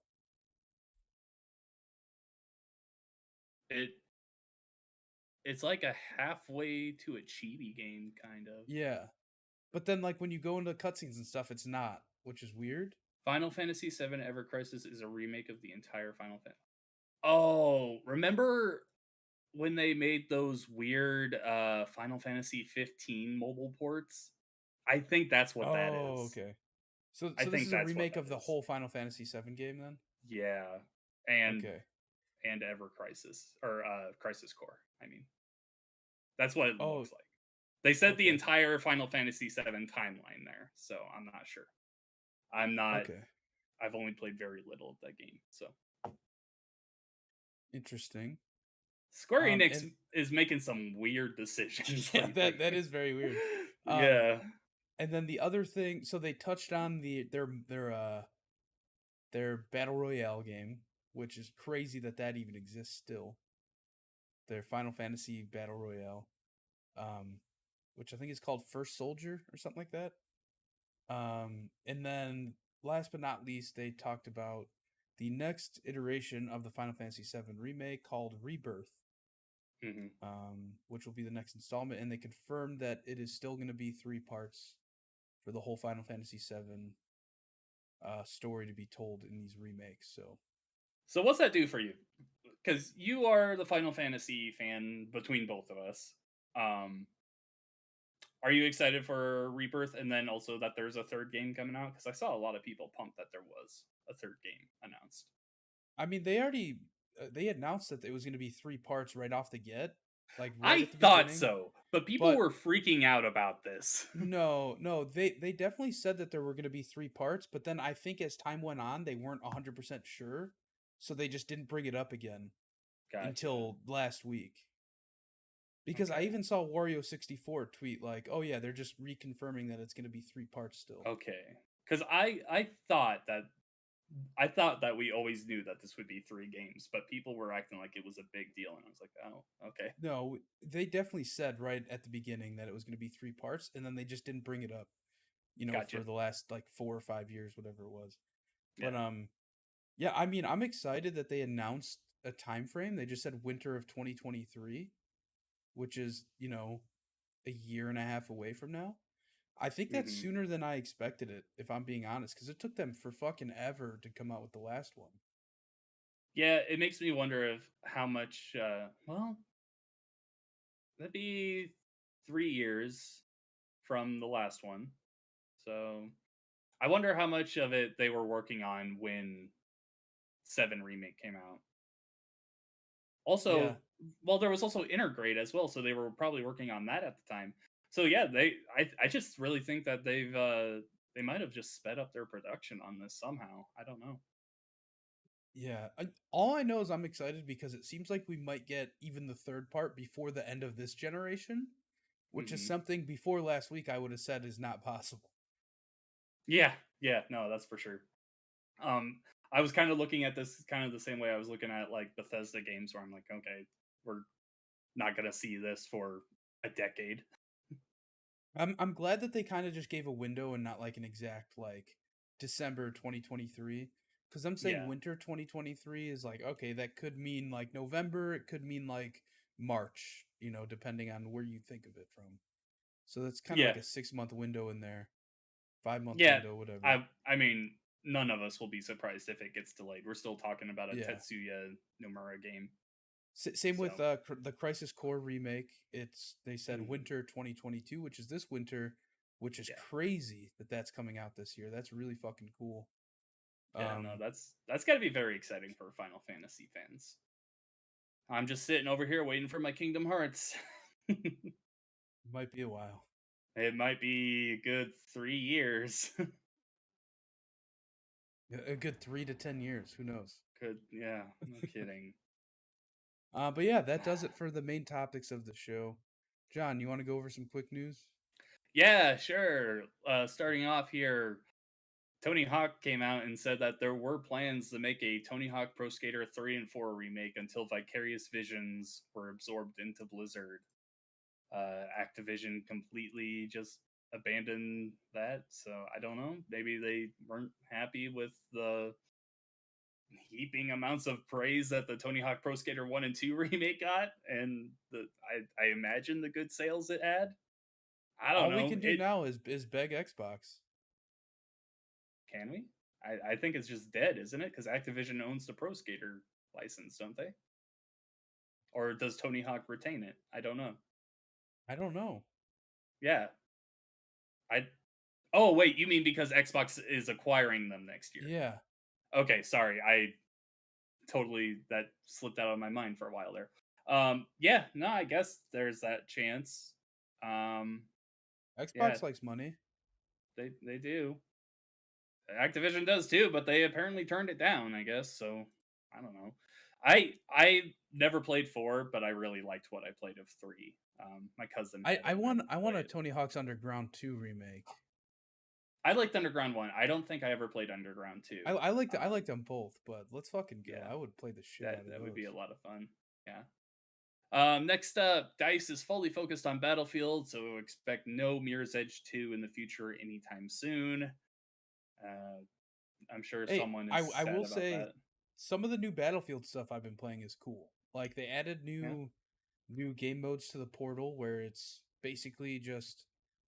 It it's like a halfway to a chibi game, kind of. Yeah. But then like when you go into cutscenes and stuff, it's not, which is weird. Final Fantasy VII Ever Crisis is a remake of the entire Final Fantasy. Oh, remember when they made those weird Final Fantasy 15 mobile ports? I think that's what that Oh, is. okay. So I this think is a that's what remake that of the is. whole Final Fantasy VII game then? Yeah. And Okay. Ever Crisis or Crisis Core. I mean, that's what it Oh, looks like. They said the okay. entire Final Fantasy VII timeline there, so I'm not sure. I'm not. Okay. I've only played very little of that game, so Interesting. Square Enix And is making some weird decisions yeah, lately. that is very weird. Um Yeah. and then the other thing, so they touched on their battle royale game, which is crazy that that even exists still. Their Final Fantasy battle royale, um, which I think is called First Soldier or something like that. And then last but not least, they talked about the next iteration of the Final Fantasy VII remake called Rebirth, Hmm. which will be the next installment. And they confirmed that it is still going to be 3 parts for the whole Final Fantasy VII story to be told in these remakes. So So what's that do for you? Because you are the Final Fantasy fan between both of us. Um, are you excited for Rebirth, and then also that there's a third game coming out? Because I saw a lot of people pumped that there was a third game announced. I mean, they already they announced that it was going to be 3 parts right off the get, like right I at the thought beginning. so, but people But were freaking out about this. no, they definitely said that there were going to be 3 parts. But then I think as time went on, they weren't 100% sure, so they just didn't bring it up again Gotcha. until last week. Because I Okay. even saw Wario 64 tweet like, "Oh yeah, they're just reconfirming that it's going to be 3 parts still." Okay. Because I thought that we always knew that this would be 3 games, but people were acting like it was a big deal, and I was like, oh, okay, No, they definitely said right at the beginning that it was going to be 3 parts, and then they just didn't bring it up, gotcha. for the last like 4 or 5 years, whatever it was. But Yeah. yeah, I mean, I'm excited that they announced a time frame. They just said winter of 2023, which is a year and a half away from now. I think that's Hmm. sooner than I expected it, if I'm being honest, because it took them for fucking ever to come out with the last one. Yeah, it makes me wonder of how much. Well, that'd be 3 years from the last one, so I wonder how much of it they were working on when Seven Remake came out. Yeah, Also, well, there was also Intergrade as well, so they were probably working on that at the time. So yeah, I just really think that they might have just sped up their production on this somehow. I don't know. yeah. All I know is I'm excited because it seems like we might get even the third part before the end of this generation, which is Hmm. something before last week I would have said is not possible. Yeah, yeah, no, that's for sure. Um, I was kind of looking at this kind of the same way I was looking at like Bethesda games, where I'm like, okay, we're not gonna see this for a decade. I'm glad that they kind of just gave a window and not like an exact like December 2023, cuz I'm saying Yeah, winter 2023 is like okay, that could mean like November, it could mean like March, depending on where you think of it from. So that's kind of yeah, like a 6-month window in there, 5-month yeah. window, whatever. I mean, none of us will be surprised if it gets delayed. We're still talking about a Yeah. Tetsuya Nomura game, Same with so the Crisis Core remake. They said mhm, winter 2022, which is this winter, which is yeah, crazy that that's coming out this year. That's really fucking cool. yeah. No, Um that's got to be very exciting for Final Fantasy fans. I'm just sitting over here waiting for my Kingdom Hearts. Might be a while. It might be a good 3 years. A good 3 to 10 years. Who knows? Could yeah, no kidding. But yeah, that does it for the main topics of the show. John, you want to go over some quick news? Yeah, sure. Starting off here, Tony Hawk came out and said that there were plans to make a Tony Hawk Pro Skater 3 and 4 remake until Vicarious Visions were absorbed into Blizzard. Activision completely just abandoned that, so I don't know. Maybe they weren't happy with the heaping amounts of praise that the Tony Hawk Pro Skater 1 and 2 remake got, and I imagine the good sales it had. I don't All we know. can do It now is beg Xbox. Can we? I think it's just dead, isn't it? Because Activision owns the Pro Skater license, don't they? Or does Tony Hawk retain it? I don't know. I don't know. Yeah. I Oh wait, you mean because Xbox is acquiring them next year? Yeah. Okay, sorry. I totally that slipped out of my mind for a while there. Yeah, no, I guess there's that chance. Um yeah, Xbox likes money. they do. Activision does too, but they apparently turned it down, I guess. So I don't know. I never played 4, but I really liked what I played of 3. My cousin I had I it and I want would I play want a it. Tony Hawk's Underground 2 remake. I liked Underground 1. I don't think I ever played Underground 2. I liked them both, but let's fucking go. Yeah, I would play the shit that out of that would be those. a lot of fun. Yeah. Next up, Dice is fully focused on Battlefield, so expect no Mirror's Edge 2 in the future anytime soon. Uh, I'm sure Hey, someone is I sad will about say that. some of the new Battlefield stuff I've been playing is cool. Like they added Yeah. new game modes to the portal where it's basically just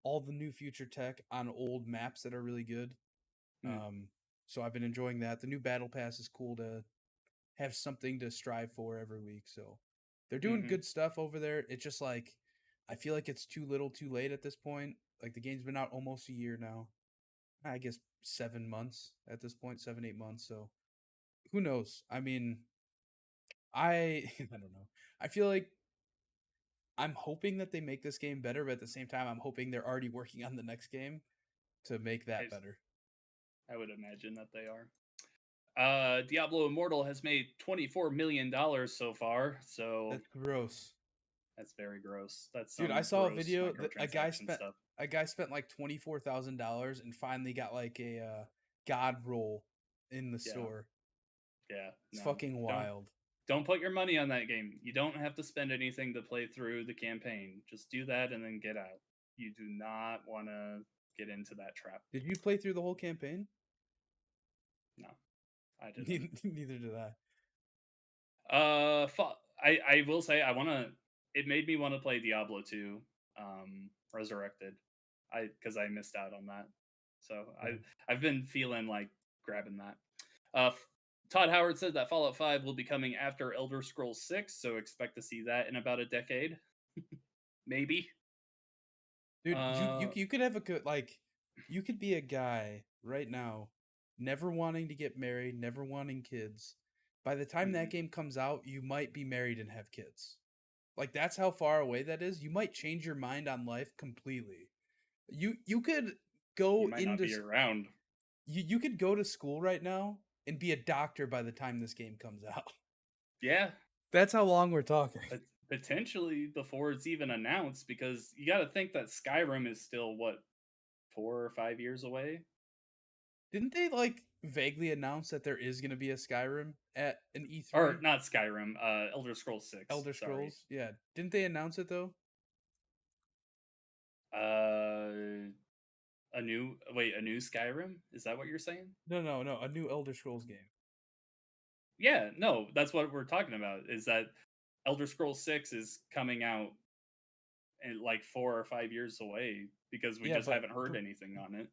all the new future tech on old maps that are really good. Hmm. So I've been enjoying that. The new battle pass is cool to have something to strive for every week. So they're doing Mm-hmm. good stuff over there. It's just like I feel like it's too little, too late at this point. Like the game's been out almost a year now. I guess 7 months at this point, 7 8 months. So who knows? I mean, I don't know. I feel like I'm hoping that they make this game better, but at the same time, I'm hoping they're already working on the next game to make that better. I would imagine that they are. Diablo Immortal has made $24 million so far, so That's gross. that's very gross. That's Dude, I some saw a gross video that microtransaction stuff. a guy spent like $24,000 and finally got like a god roll in the Yeah, store. yeah. It's No, fucking don't wild. don't put your money on that game. You don't have to spend anything to play through the campaign. Just do that and then get out. You do not want to get into that trap. Did you play through the whole campaign? No, I didn't. Neither did I. I will say I want to. It made me want to play Diablo 2, Resurrected. Because I missed out on that. So Yeah. I've been feeling like grabbing that. Uh, F- Todd Howard said that Fallout 5 will be coming after Elder Scrolls 6, so expect to see that in about a decade, maybe. Dude, Uh, you could have a good like you could be a guy right now never wanting to get married, never wanting kids. By the time that mhm. game comes out, you might be married and have kids. Like that's how far away that is. You might change your mind on life completely. You could You go might not into be around. you could go to school right now and be a doctor by the time this game comes out. Yeah, That's how long we're talking. but potentially before it's even announced, because you got to think that Skyrim is still what 4 or 5 years away. Didn't they like vaguely announce that there is going to be a Skyrim at an Or E3? not Skyrim, Elder Scrolls 6, Elder sorry. Scrolls? Yeah. Didn't they announce it though? Uh a new Skyrim? Is that what you're saying? No, a new Elder Scrolls game. Yeah, no, that's what we're talking about. Is that Elder Scrolls 6 is coming out in like 4 or 5 years away because we Yeah, just haven't heard anything on it.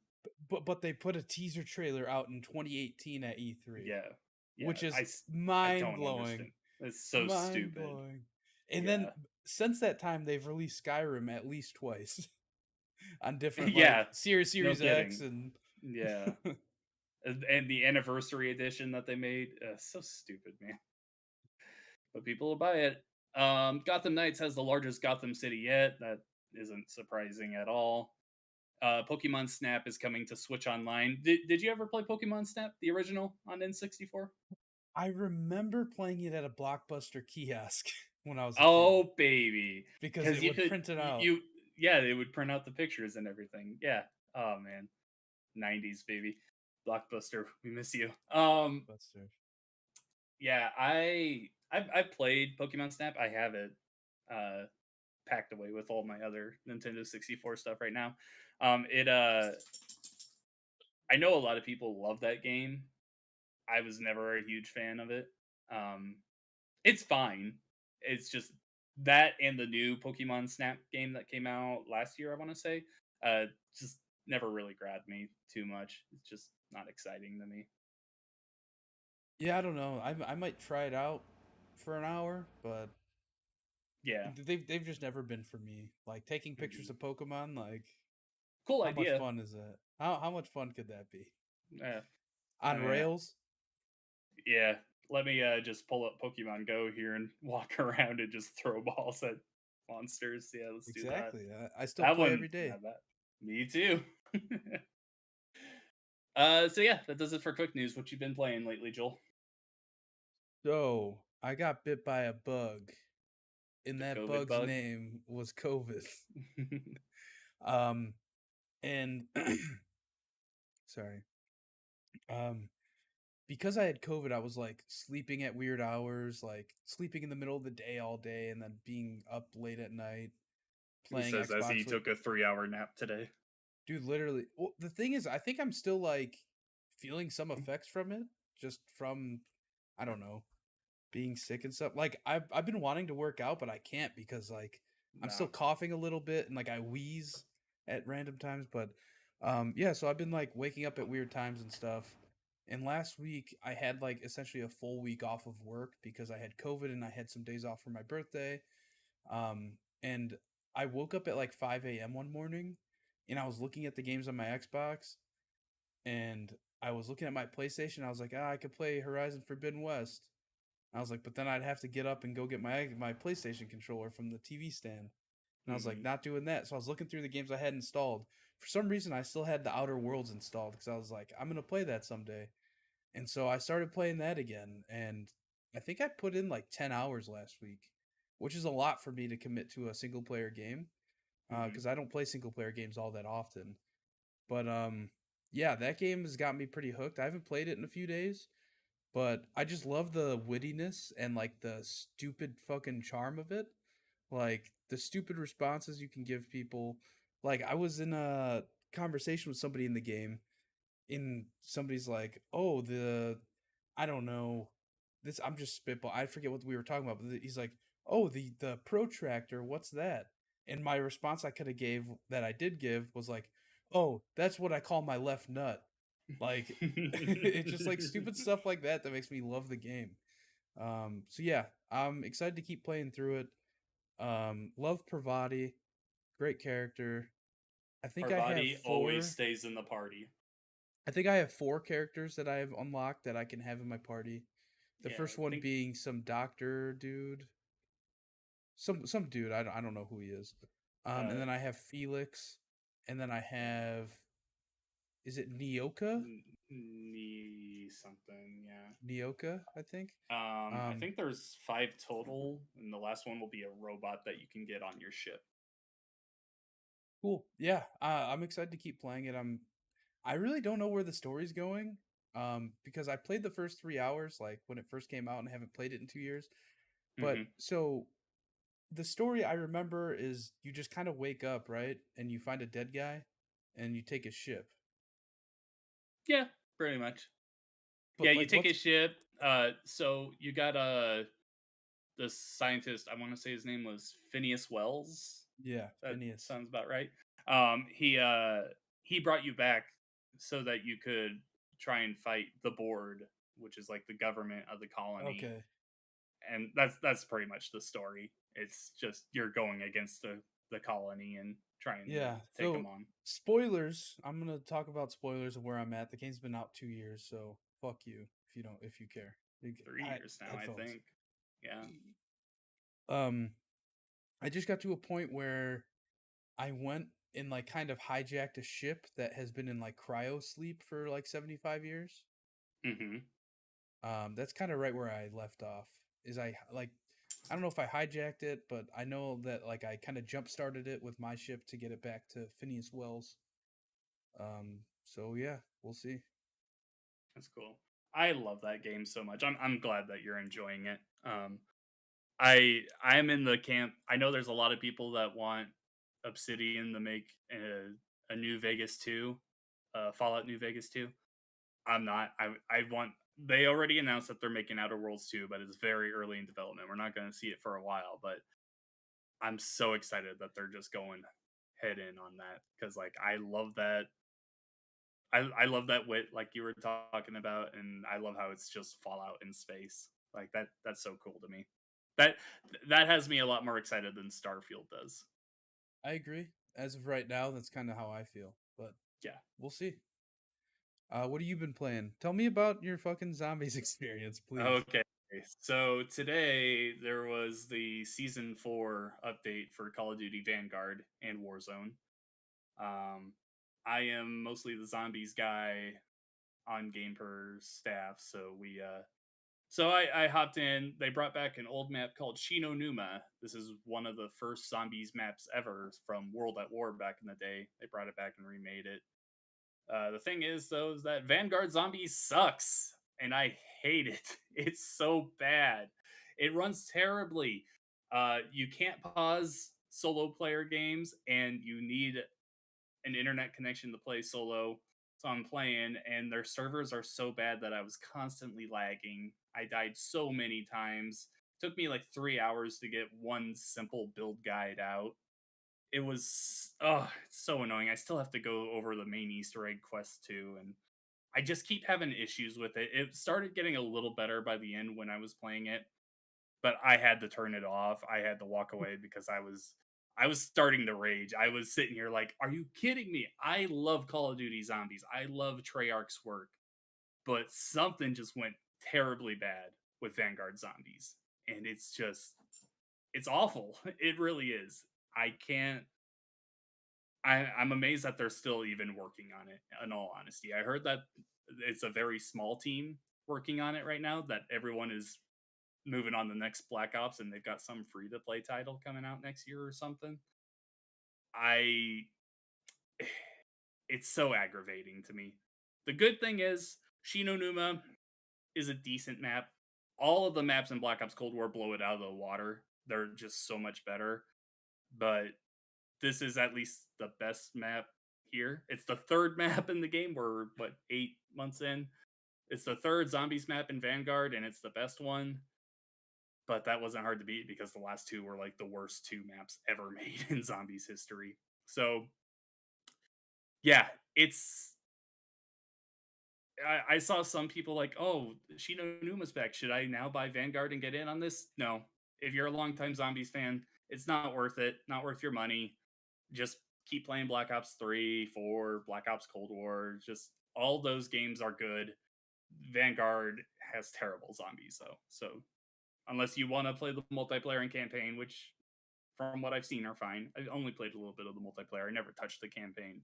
but they put a teaser trailer out in 2018 at E3, Yeah. Yeah, which is I mind don't blowing. understand. It's so Mind stupid. blowing. And then Yeah. since that time they've released Skyrim at least twice on different Yeah. like No Series X kidding. and Yeah. And the anniversary edition that they made, so stupid, man. But people will buy it. Gotham Knights has the largest Gotham City yet. That isn't surprising at all. Pokemon Snap is coming to Switch Online. Did you ever play Pokemon Snap, the original, on N64? I remember playing it at a Blockbuster kiosk when I was a kid Oh, baby. because Because it would print it out. yeah, they would print out the pictures and everything. Yeah. Oh man, 90s baby, Blockbuster. We miss you. Buster. Yeah, I played Pokemon Snap. I have it uh packed away with all my other Nintendo 64 stuff right now. It I know a lot of people love that game. I was never a huge fan of it. Um, it's fine. It's just that and the new Pokemon Snap game that came out last year, I want to say, uh, just never really grabbed me too much. It's just not exciting to me. Yeah, I don't know. I might try it out for an hour, but Yeah. they've just never been for me. Like taking pictures Mhm. of Pokemon, like Cool how much idea. fun is that? How much fun could that be? Uh, On uh, rails? yeah. Let me just pull up Pokemon Go here and walk around and just throw balls at monsters. Yeah, let's do that. Exactly. I still That play one, every day. not bad. Me too. So yeah, that does it for quick news. What you been playing lately, Joel? So I got bit by a bug, and The that COVID bug's bug. name was COVID. Um, and sorry. Um, because I had COVID, I was like sleeping at weird hours, like sleeping in the middle of the day all day, and then being up late at night He playing says as he Xbox. took a 3 hour nap today. Dude, literally. Well, the thing is, I think I'm still like feeling some effects from it, just from I don't know, being sick and stuff. Like I've been wanting to work out, but I can't because like I'm still No. coughing a little bit and like I wheeze at random times. But yeah, so I've been like waking up at weird times and stuff. And last week I had like essentially a full week off of work because I had COVID and I had some days off for my birthday. And I woke up at like 5 a.m. one morning and I was looking at the games on my Xbox and I was looking at my PlayStation. I was like, I could play Horizon Forbidden West. I was like, but then I'd have to get up and go get my PlayStation controller from the TV stand. And I was like, Hmm. not doing that. So I was looking through the games I had installed. For some reason, I still had the Outer Worlds installed because I was like, I'm gonna play that someday. And so I started playing that again, and I think I put in like 10 hours last week, which is a lot for me to commit to a single player game Hmm. because I don't play single player games all that often. But yeah, that game has got me pretty hooked. I haven't played it in a few days, but I just love the wittiness and like the stupid fucking charm of it. Like the stupid responses you can give people. Like I was in a conversation with somebody in the game and somebody's like, "Oh, the I don't know. This I'm just spitball. I forget what we were talking about, but he's like, "Oh, the protractor, what's that?" And my response I could have gave that I did give was like, "Oh, that's what I call my left nut." Like it's just like stupid stuff like that that makes me love the game. So yeah, I'm excited to keep playing through it. Love Pravati, great character. I think I have Parvati always four. stays in the party. I think I have four characters that I have unlocked that I can have in my party. The Yeah, first I one think being some doctor dude, some dude. I don't know who he is. And uh, then I have Felix, and then I have is it Nyoka? knee something. Yeah. Nyoka, I think. I Um, think there's five total, and the last one will be a robot that you can get on your ship. cool. Yeah, I'm excited to keep playing it. I really don't know where the story's going. Because I played the first 3 hours like when it first came out and haven't played it in 2 years. But Hmm. so the story I remember is you just kind of wake up, right? And you find a dead guy and you take his ship. Yeah, pretty much. Yeah, But you like take a what's ship. So you got the scientist. I want to say his name was Phineas Wells. yeah, That Phineas. sounds about right. He brought you back so that you could try and fight the board, which is like the government of the colony, Okay. and that's pretty much the story. It's just you're going against the colony and trying to Yeah. take them So on. spoilers. I'm gonna talk about spoilers of where I'm at. The game's been out 2 years, so fuck you if you care. 3 years now, I Headphones. think. Yeah. Um, I just got to a point where I went and like kind of hijacked a ship that has been in like cryo sleep for like 75 years. Hmm. That's kind of right where I left off. Is I like I don't know if I hijacked it, but I know that like I kind of jump started it with my ship to get it back to Phineas Wells. So yeah, we'll see. That's cool. I love that game so much. I'm glad that you're enjoying it. I'm in the camp. I know there's a lot of people that want Obsidian to make a New Vegas 2, Fallout New Vegas 2. I'm not. I want. They already announced that they're making Outer Worlds 2, but it's very early in development. We're not going to see it for a while, but I'm so excited that they're just going head in on that because like I love that. I love that wit like you were talking about, and I love how it's just Fallout in space. Like that's so cool to me. That that has me a lot more excited than Starfield does. I agree. As of right now, that's kind of how I feel, but Yeah. we'll see. What have you been playing? Tell me about your fucking zombies experience, please. Okay. So today there was the season 4 update for Call of Duty Vanguard and Warzone. Um, I am mostly the zombies guy on Gameper staff, so I hopped in. They brought back an old map called Shino Numa. This is one of the first zombies maps ever from World at War back in the day. They brought it back and remade it. The thing is, though, is that Vanguard Zombies sucks, and I hate it. It's so bad. It runs terribly. You can't pause solo player games, and you need an internet connection to play solo. So I'm playing, and their servers are so bad that I was constantly lagging. I died so many times. It took me like 3 hours to get one simple build guide out. It was it's so annoying. I still have to go over the main Easter egg quest too, and I just keep having issues with it. It started getting a little better by the end when I was playing it, but I had to turn it off. I had to walk away because I was starting to rage. I was sitting here like, "Are you kidding me? I love Call of Duty Zombies. I love Treyarch's work, but something just went terribly bad with Vanguard Zombies, and it's awful. It really is. I can't I'm amazed that they're still even working on it, in all honesty. I heard that it's a very small team working on it right now, that everyone is moving on the next Black Ops and they've got some free to play title coming out next year or something. I it's so aggravating to me. The good thing is Shino Numa is a decent map. All of the maps in Black Ops Cold War blow it out of the water. They're just so much better. But this is at least the best map here. It's the third map in the game. We're 8 months in. It's the third zombies map in Vanguard, and it's the best one. But that wasn't hard to beat because the last two were like the worst two maps ever made in zombies history. So yeah, it's I saw some people like, oh, Shino Numa's back. Should I now buy Vanguard and get in on this? No. If you're a longtime zombies fan, it's not worth it. Not worth your money. Just keep playing Black Ops 3, 4, Black Ops Cold War. Just all those games are good. Vanguard has terrible zombies though. So unless you want to play the multiplayer and campaign, which from what I've seen are fine. I only played a little bit of the multiplayer. I never touched the campaign.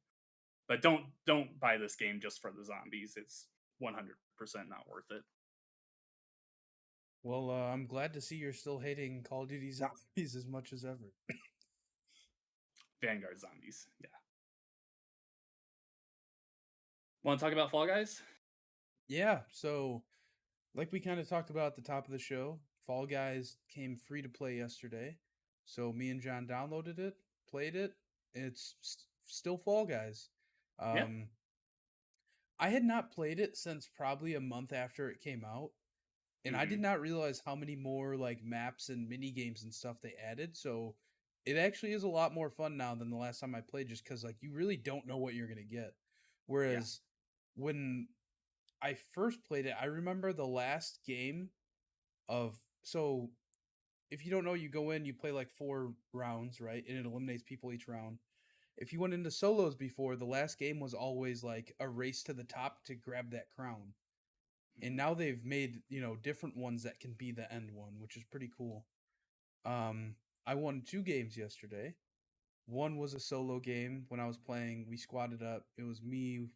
But don't buy this game just for the zombies. It's 100% not worth it. Well, I'm glad to see you're still hating Call of Duty Zombies as much as ever. Vanguard zombies. Yeah. Want to talk about Fall Guys? Yeah, so like we kind of talked about at the top of the show, Fall Guys came free to play yesterday. So me and John downloaded it, played it. It's still Fall Guys. Yeah. Um, I had not played it since probably a month after it came out, and I did Mm-hmm. not realize how many more like maps and mini games and stuff they added. So it actually is a lot more fun now than the last time I played, just because like you really don't know what you're gonna get. Yeah. Whereas when I first played it, I remember the last game of so if you don't know, you go in, you play like 4 rounds, right? And it eliminates people each round. If you went into solos before, the last game was always like a race to the top to grab that crown. And Mm-hmm. now they've made, different ones that can be the end one, which is pretty cool. I won 2 games yesterday. One was a solo game when I was playing. We squatted up. It was me,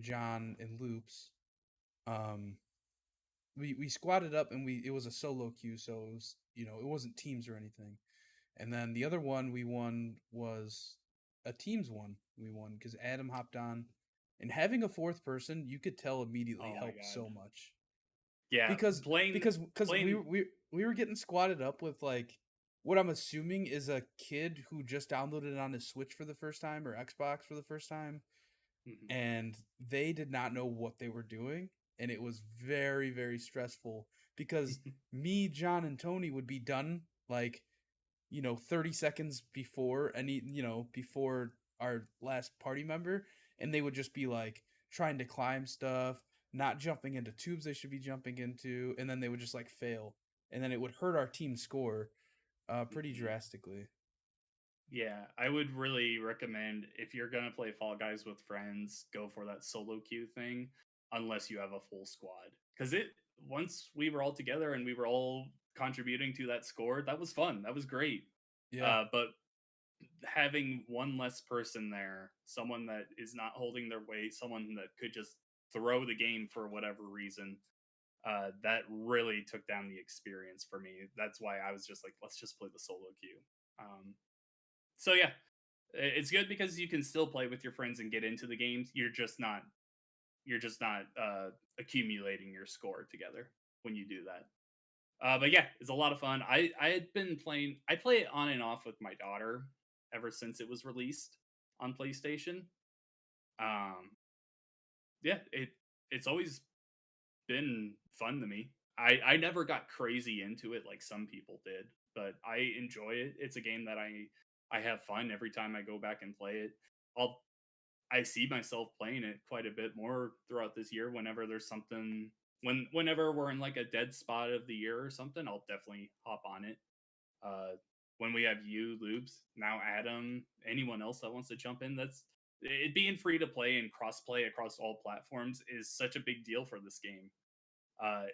John, and Loops. Um, we squatted up and we it was a solo queue, so it was it wasn't teams or anything. And then the other one we won was a teams one. We won because Adam hopped on, and having a fourth person, you could tell immediately Oh my helped god. so much Yeah, because playing because playing. we were getting squatted up with like what I'm assuming is a kid who just downloaded it on his Switch for the first time or Xbox for the first time, Mhm. and they did not know what they were doing, and it was very very stressful because me, John, and Tony would be done like 30 seconds before any before our last party member, and they would just be like trying to climb stuff, not jumping into tubes they should be jumping into, and then they would just like fail, and then it would hurt our team score pretty Mhm. drastically. Yeah, I would really recommend if you're gonna play Fall Guys with friends, go for that solo queue thing, unless you have a full squad. Because it once we were all together and we were all contributing to that score, that was fun. That was great. Yeah. But having one less person there, someone that is not holding their weight, someone that could just throw the game for whatever reason, that really took down the experience for me. That's why I was just like, let's just play the solo queue. So yeah, it's good because you can still play with your friends and get into the games. You're just not accumulating your score together when you do that. But yeah, it's a lot of fun. I had been playing. I play it on and off with my daughter ever since it was released on PlayStation. Um, yeah, it's always been fun to me. I never got crazy into it like some people did, but I enjoy it. It's a game that I have fun every time I go back and play it. I'll I see myself playing it quite a bit more throughout this year whenever there's something whenever we're in like a dead spot of the year or something, I'll definitely hop on it. Uh when we have you, Loops, now Adam, anyone else that wants to jump in, that's it being free to play and cross play across all platforms is such a big deal for this game.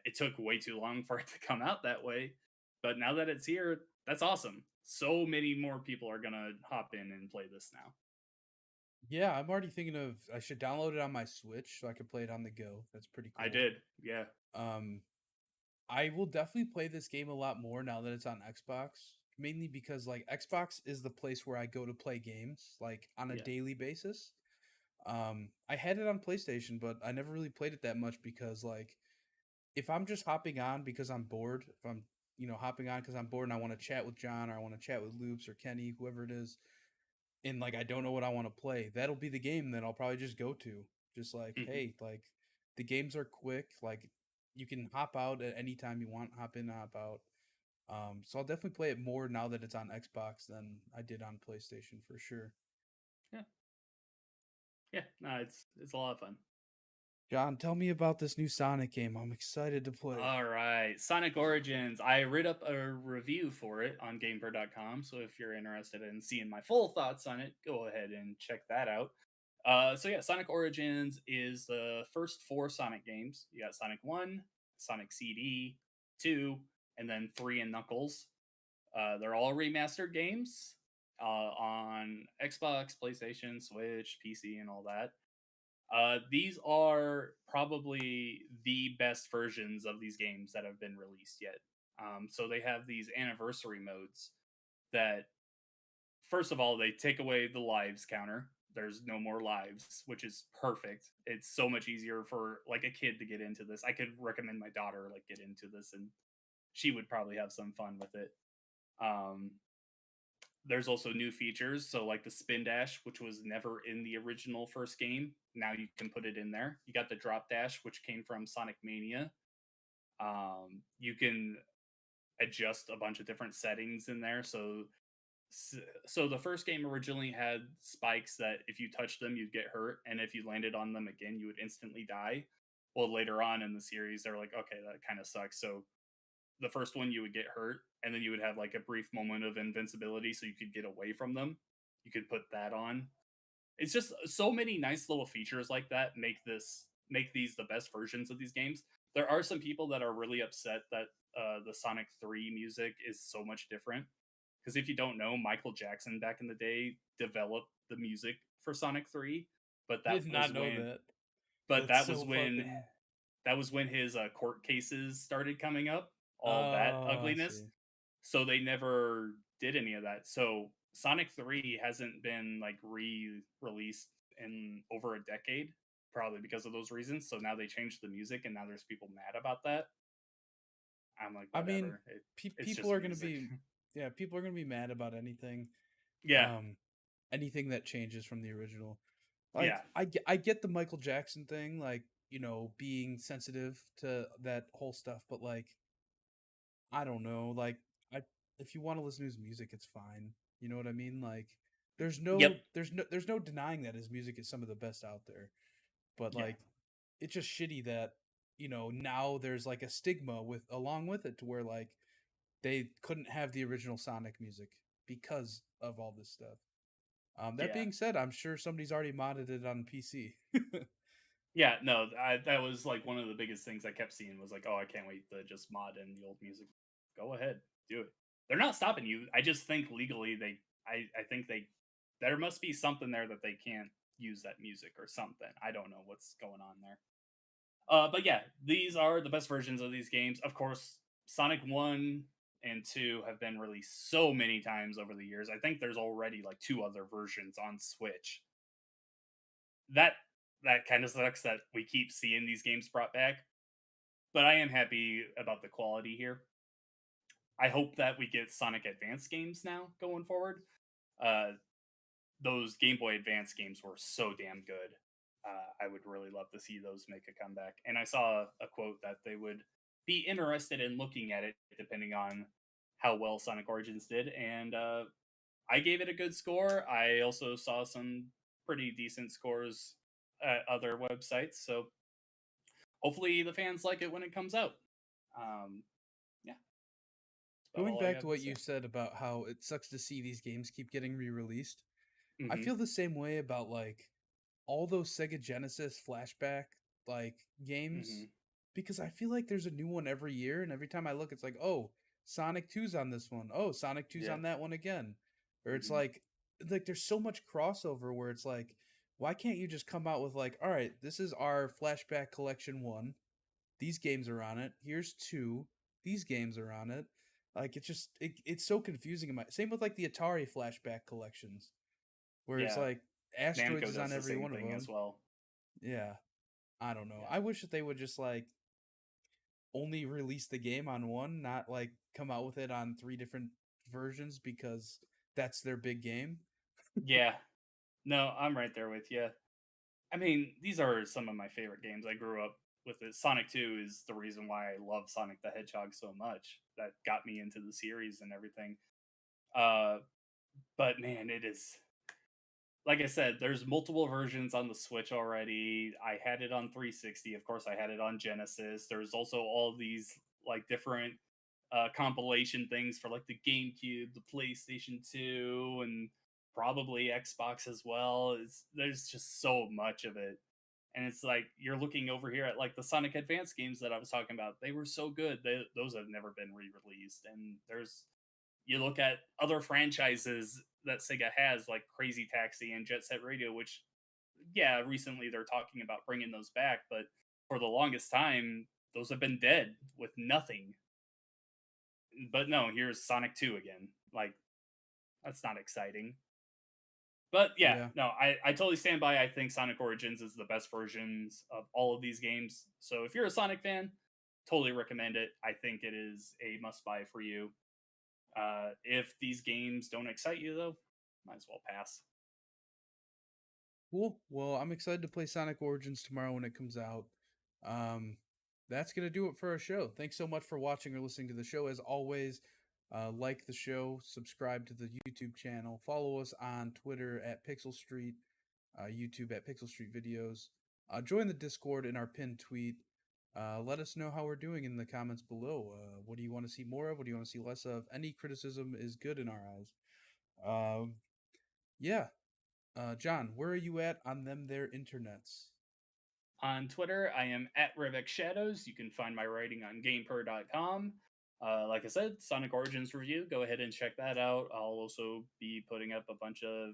It took way too long for it to come out that way, but now that it's here, that's awesome. So many more people are gonna hop in and play this now. Yeah, I'm already thinking of I should download it on my Switch so I can play it on the go. That's pretty I cool. did, yeah. um I will definitely play this game a lot more now that it's on Xbox, mainly because like Xbox is the place where I go to play games like on a Yeah. daily basis. I had it on PlayStation, but I never really played it that much because like if I'm just hopping on because I'm bored, if I'm hopping on because I'm bored and I want to chat with John or I want to chat with Loops or Kenny, whoever it is, and like I don't know what I want to play, that'll be the game that I'll probably just go to. Just like, Mhm. hey, like the games are quick, like you can hop out at any time you want, hop in, hop out. So I'll definitely play it more now that it's on Xbox than I did on PlayStation for sure. Yeah. Yeah. No, it's a lot of fun. John, tell me about this new Sonic game. I'm excited to play it. All right. Sonic Origins. I read up a review for it on gamer.com. So if you're interested in seeing my full thoughts on it, go ahead and check that out. So yeah, Sonic Origins is the first four Sonic games. You got Sonic 1, Sonic CD, 2, and then 3 and Knuckles. They're all remastered games on Xbox, PlayStation, Switch, PC, and all that. These are probably the best versions of these games that have been released yet. So they have these anniversary modes that, first of all, they take away the lives counter. There's no more lives, which is perfect. It's so much easier for like a kid to get into this. I could recommend my daughter like get into this, and she would probably have some fun with it. Um, there's also new features, so like the spin dash, which was never in the original first game. Now you can put it in there. You got the drop dash, which came from Sonic Mania. You can adjust a bunch of different settings in there. So the first game originally had spikes that if you touched them, you'd get hurt, and if you landed on them again, you would instantly die. Well, later on in the series, they're like, okay, that kind of sucks. So the first one you would get hurt, and then you would have like a brief moment of invincibility so you could get away from them. You could put that on. It's just so many nice little features like that make these the best versions of these games. There are some people that are really upset that the Sonic 3 music is so much different, because if you don't know, Michael Jackson back in the day developed the music for Sonic 3, but I that did was not know when that. but That's that was so when fucking. that was when his court cases started coming up, all that Oh, I ugliness. see. So they never did any of that. So Sonic 3 hasn't been like re-released in over a decade, probably because of those reasons. So now they changed the music and now there's people mad about that. I'm like, I mean, whatever. It's people just are gonna music. be, yeah, people are gonna be mad about anything, Yeah. um, anything that changes from the original. Yeah. Like, I get the Michael Jackson thing, like, you know, being sensitive to that whole stuff, but like, I don't know, like, I if you want to listen to his music, it's fine. You know what I mean? Like, Yep. there's no denying that his music is some of the best out there. But Yeah. like, it's just shitty that, you know, now there's like a stigma with along with it to where like they couldn't have the original Sonic music because of all this stuff. That Yeah. being said, I'm sure somebody's already modded it on PC. Yeah, no, that was like one of the biggest things I kept seeing was like, oh, I can't wait to just mod in the old music. Go ahead, do it. They're not stopping you. I just think legally I think there must be something there that they can't use that music or something. I don't know what's going on there. But yeah, these are the best versions of these games. Of course, Sonic 1 and 2 have been released so many times over the years. I think there's already like two other versions on Switch. That that kind of sucks that we keep seeing these games brought back, but I am happy about the quality here. I hope that we get Sonic Advance games now going forward. Uh, those Game Boy Advance games were so damn good. I would really love to see those make a comeback. And I saw a quote that they would be interested in looking at it depending on how well Sonic Origins did. And I gave it a good score. I also saw some pretty decent scores at other websites. So hopefully the fans like it when it comes out. Yeah, that's about Going all I back to have to what say. you said about how it sucks to see these games keep getting re-released, I Hmm. feel the same way about like all those Sega Genesis flashback like games Hmm. because I feel like there's a new one every year and every time I look it's like, "Oh, Sonic 2's on this one. Oh, Sonic 2's Yeah. on that one again." Or it's Hmm. like there's so much crossover where it's like why can't you just come out with like, "All right, this is our flashback collection 1. These games are on it. Here's 2. These games are on it." Like it's so confusing in my same with like the Atari flashback collections where it's Yeah. like Asteroids Namco is does on the every same one of thing as them. well. Yeah, I don't know. Yeah. I wish that they would just like only release the game on one, not like come out with it on three different versions because that's their big game. Yeah. No, I'm right there with you. I mean, these are some of my favorite games. I grew up with it. Sonic 2 is the reason why I love Sonic the Hedgehog so much. That got me into the series and everything. Uh, but man, it is like I said, there's multiple versions on the Switch already. I had it on 360. Of course, I had it on Genesis. There's also all these like different compilation things for like the GameCube, the PlayStation 2, and probably Xbox as well. There's just so much of it. And it's like you're looking over here at like the Sonic Advance games that I was talking about. They were so good. Those have never been re-released. And there's you look at other franchises that Sega has, like Crazy Taxi and Jet Set Radio, which, yeah, recently they're talking about bringing those back, but for the longest time, those have been dead with nothing. But no, here's Sonic 2 again. Like, that's not exciting. But yeah, Yeah. no, I totally stand by. I think Sonic Origins is the best versions of all of these games. So if you're a Sonic fan, totally recommend it. I think it is a must buy for you. If these games don't excite you, though, might as well pass. Cool. Well, I'm excited to play Sonic Origins tomorrow when it comes out. Um, that's going to do it for our show. Thanks so much for watching or listening to the show. As always, like the show, subscribe to the YouTube channel, follow us on Twitter at Pixel Street, YouTube at Pixel Street Videos. Join the Discord in our pinned tweet. Let us know how we're doing in the comments below. What do you want to see more of? What do you want to see less of? Any criticism is good in our eyes. Um, yeah, John, where are you at on them there internets? On Twitter, I am at Revx Shadows. You can find my writing on GamePer.com. Like I said, Sonic Origins review. Go ahead and check that out. I'll also be putting up a bunch of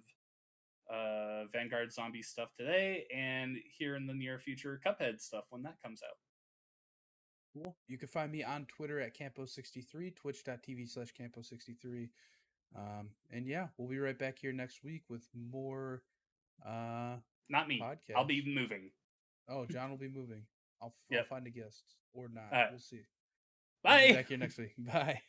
Vanguard Zombie stuff today, and here in the near future, Cuphead stuff when that comes out. Cool. You can find me on Twitter at Campo63, twitch.tv/Campo63. And yeah, we'll be right back here next week with more Not me. podcasts. I'll be moving. Oh, John will be moving. I'll Yep. find a guest or not. We'll see. Bye. We'll be back here next week. Bye.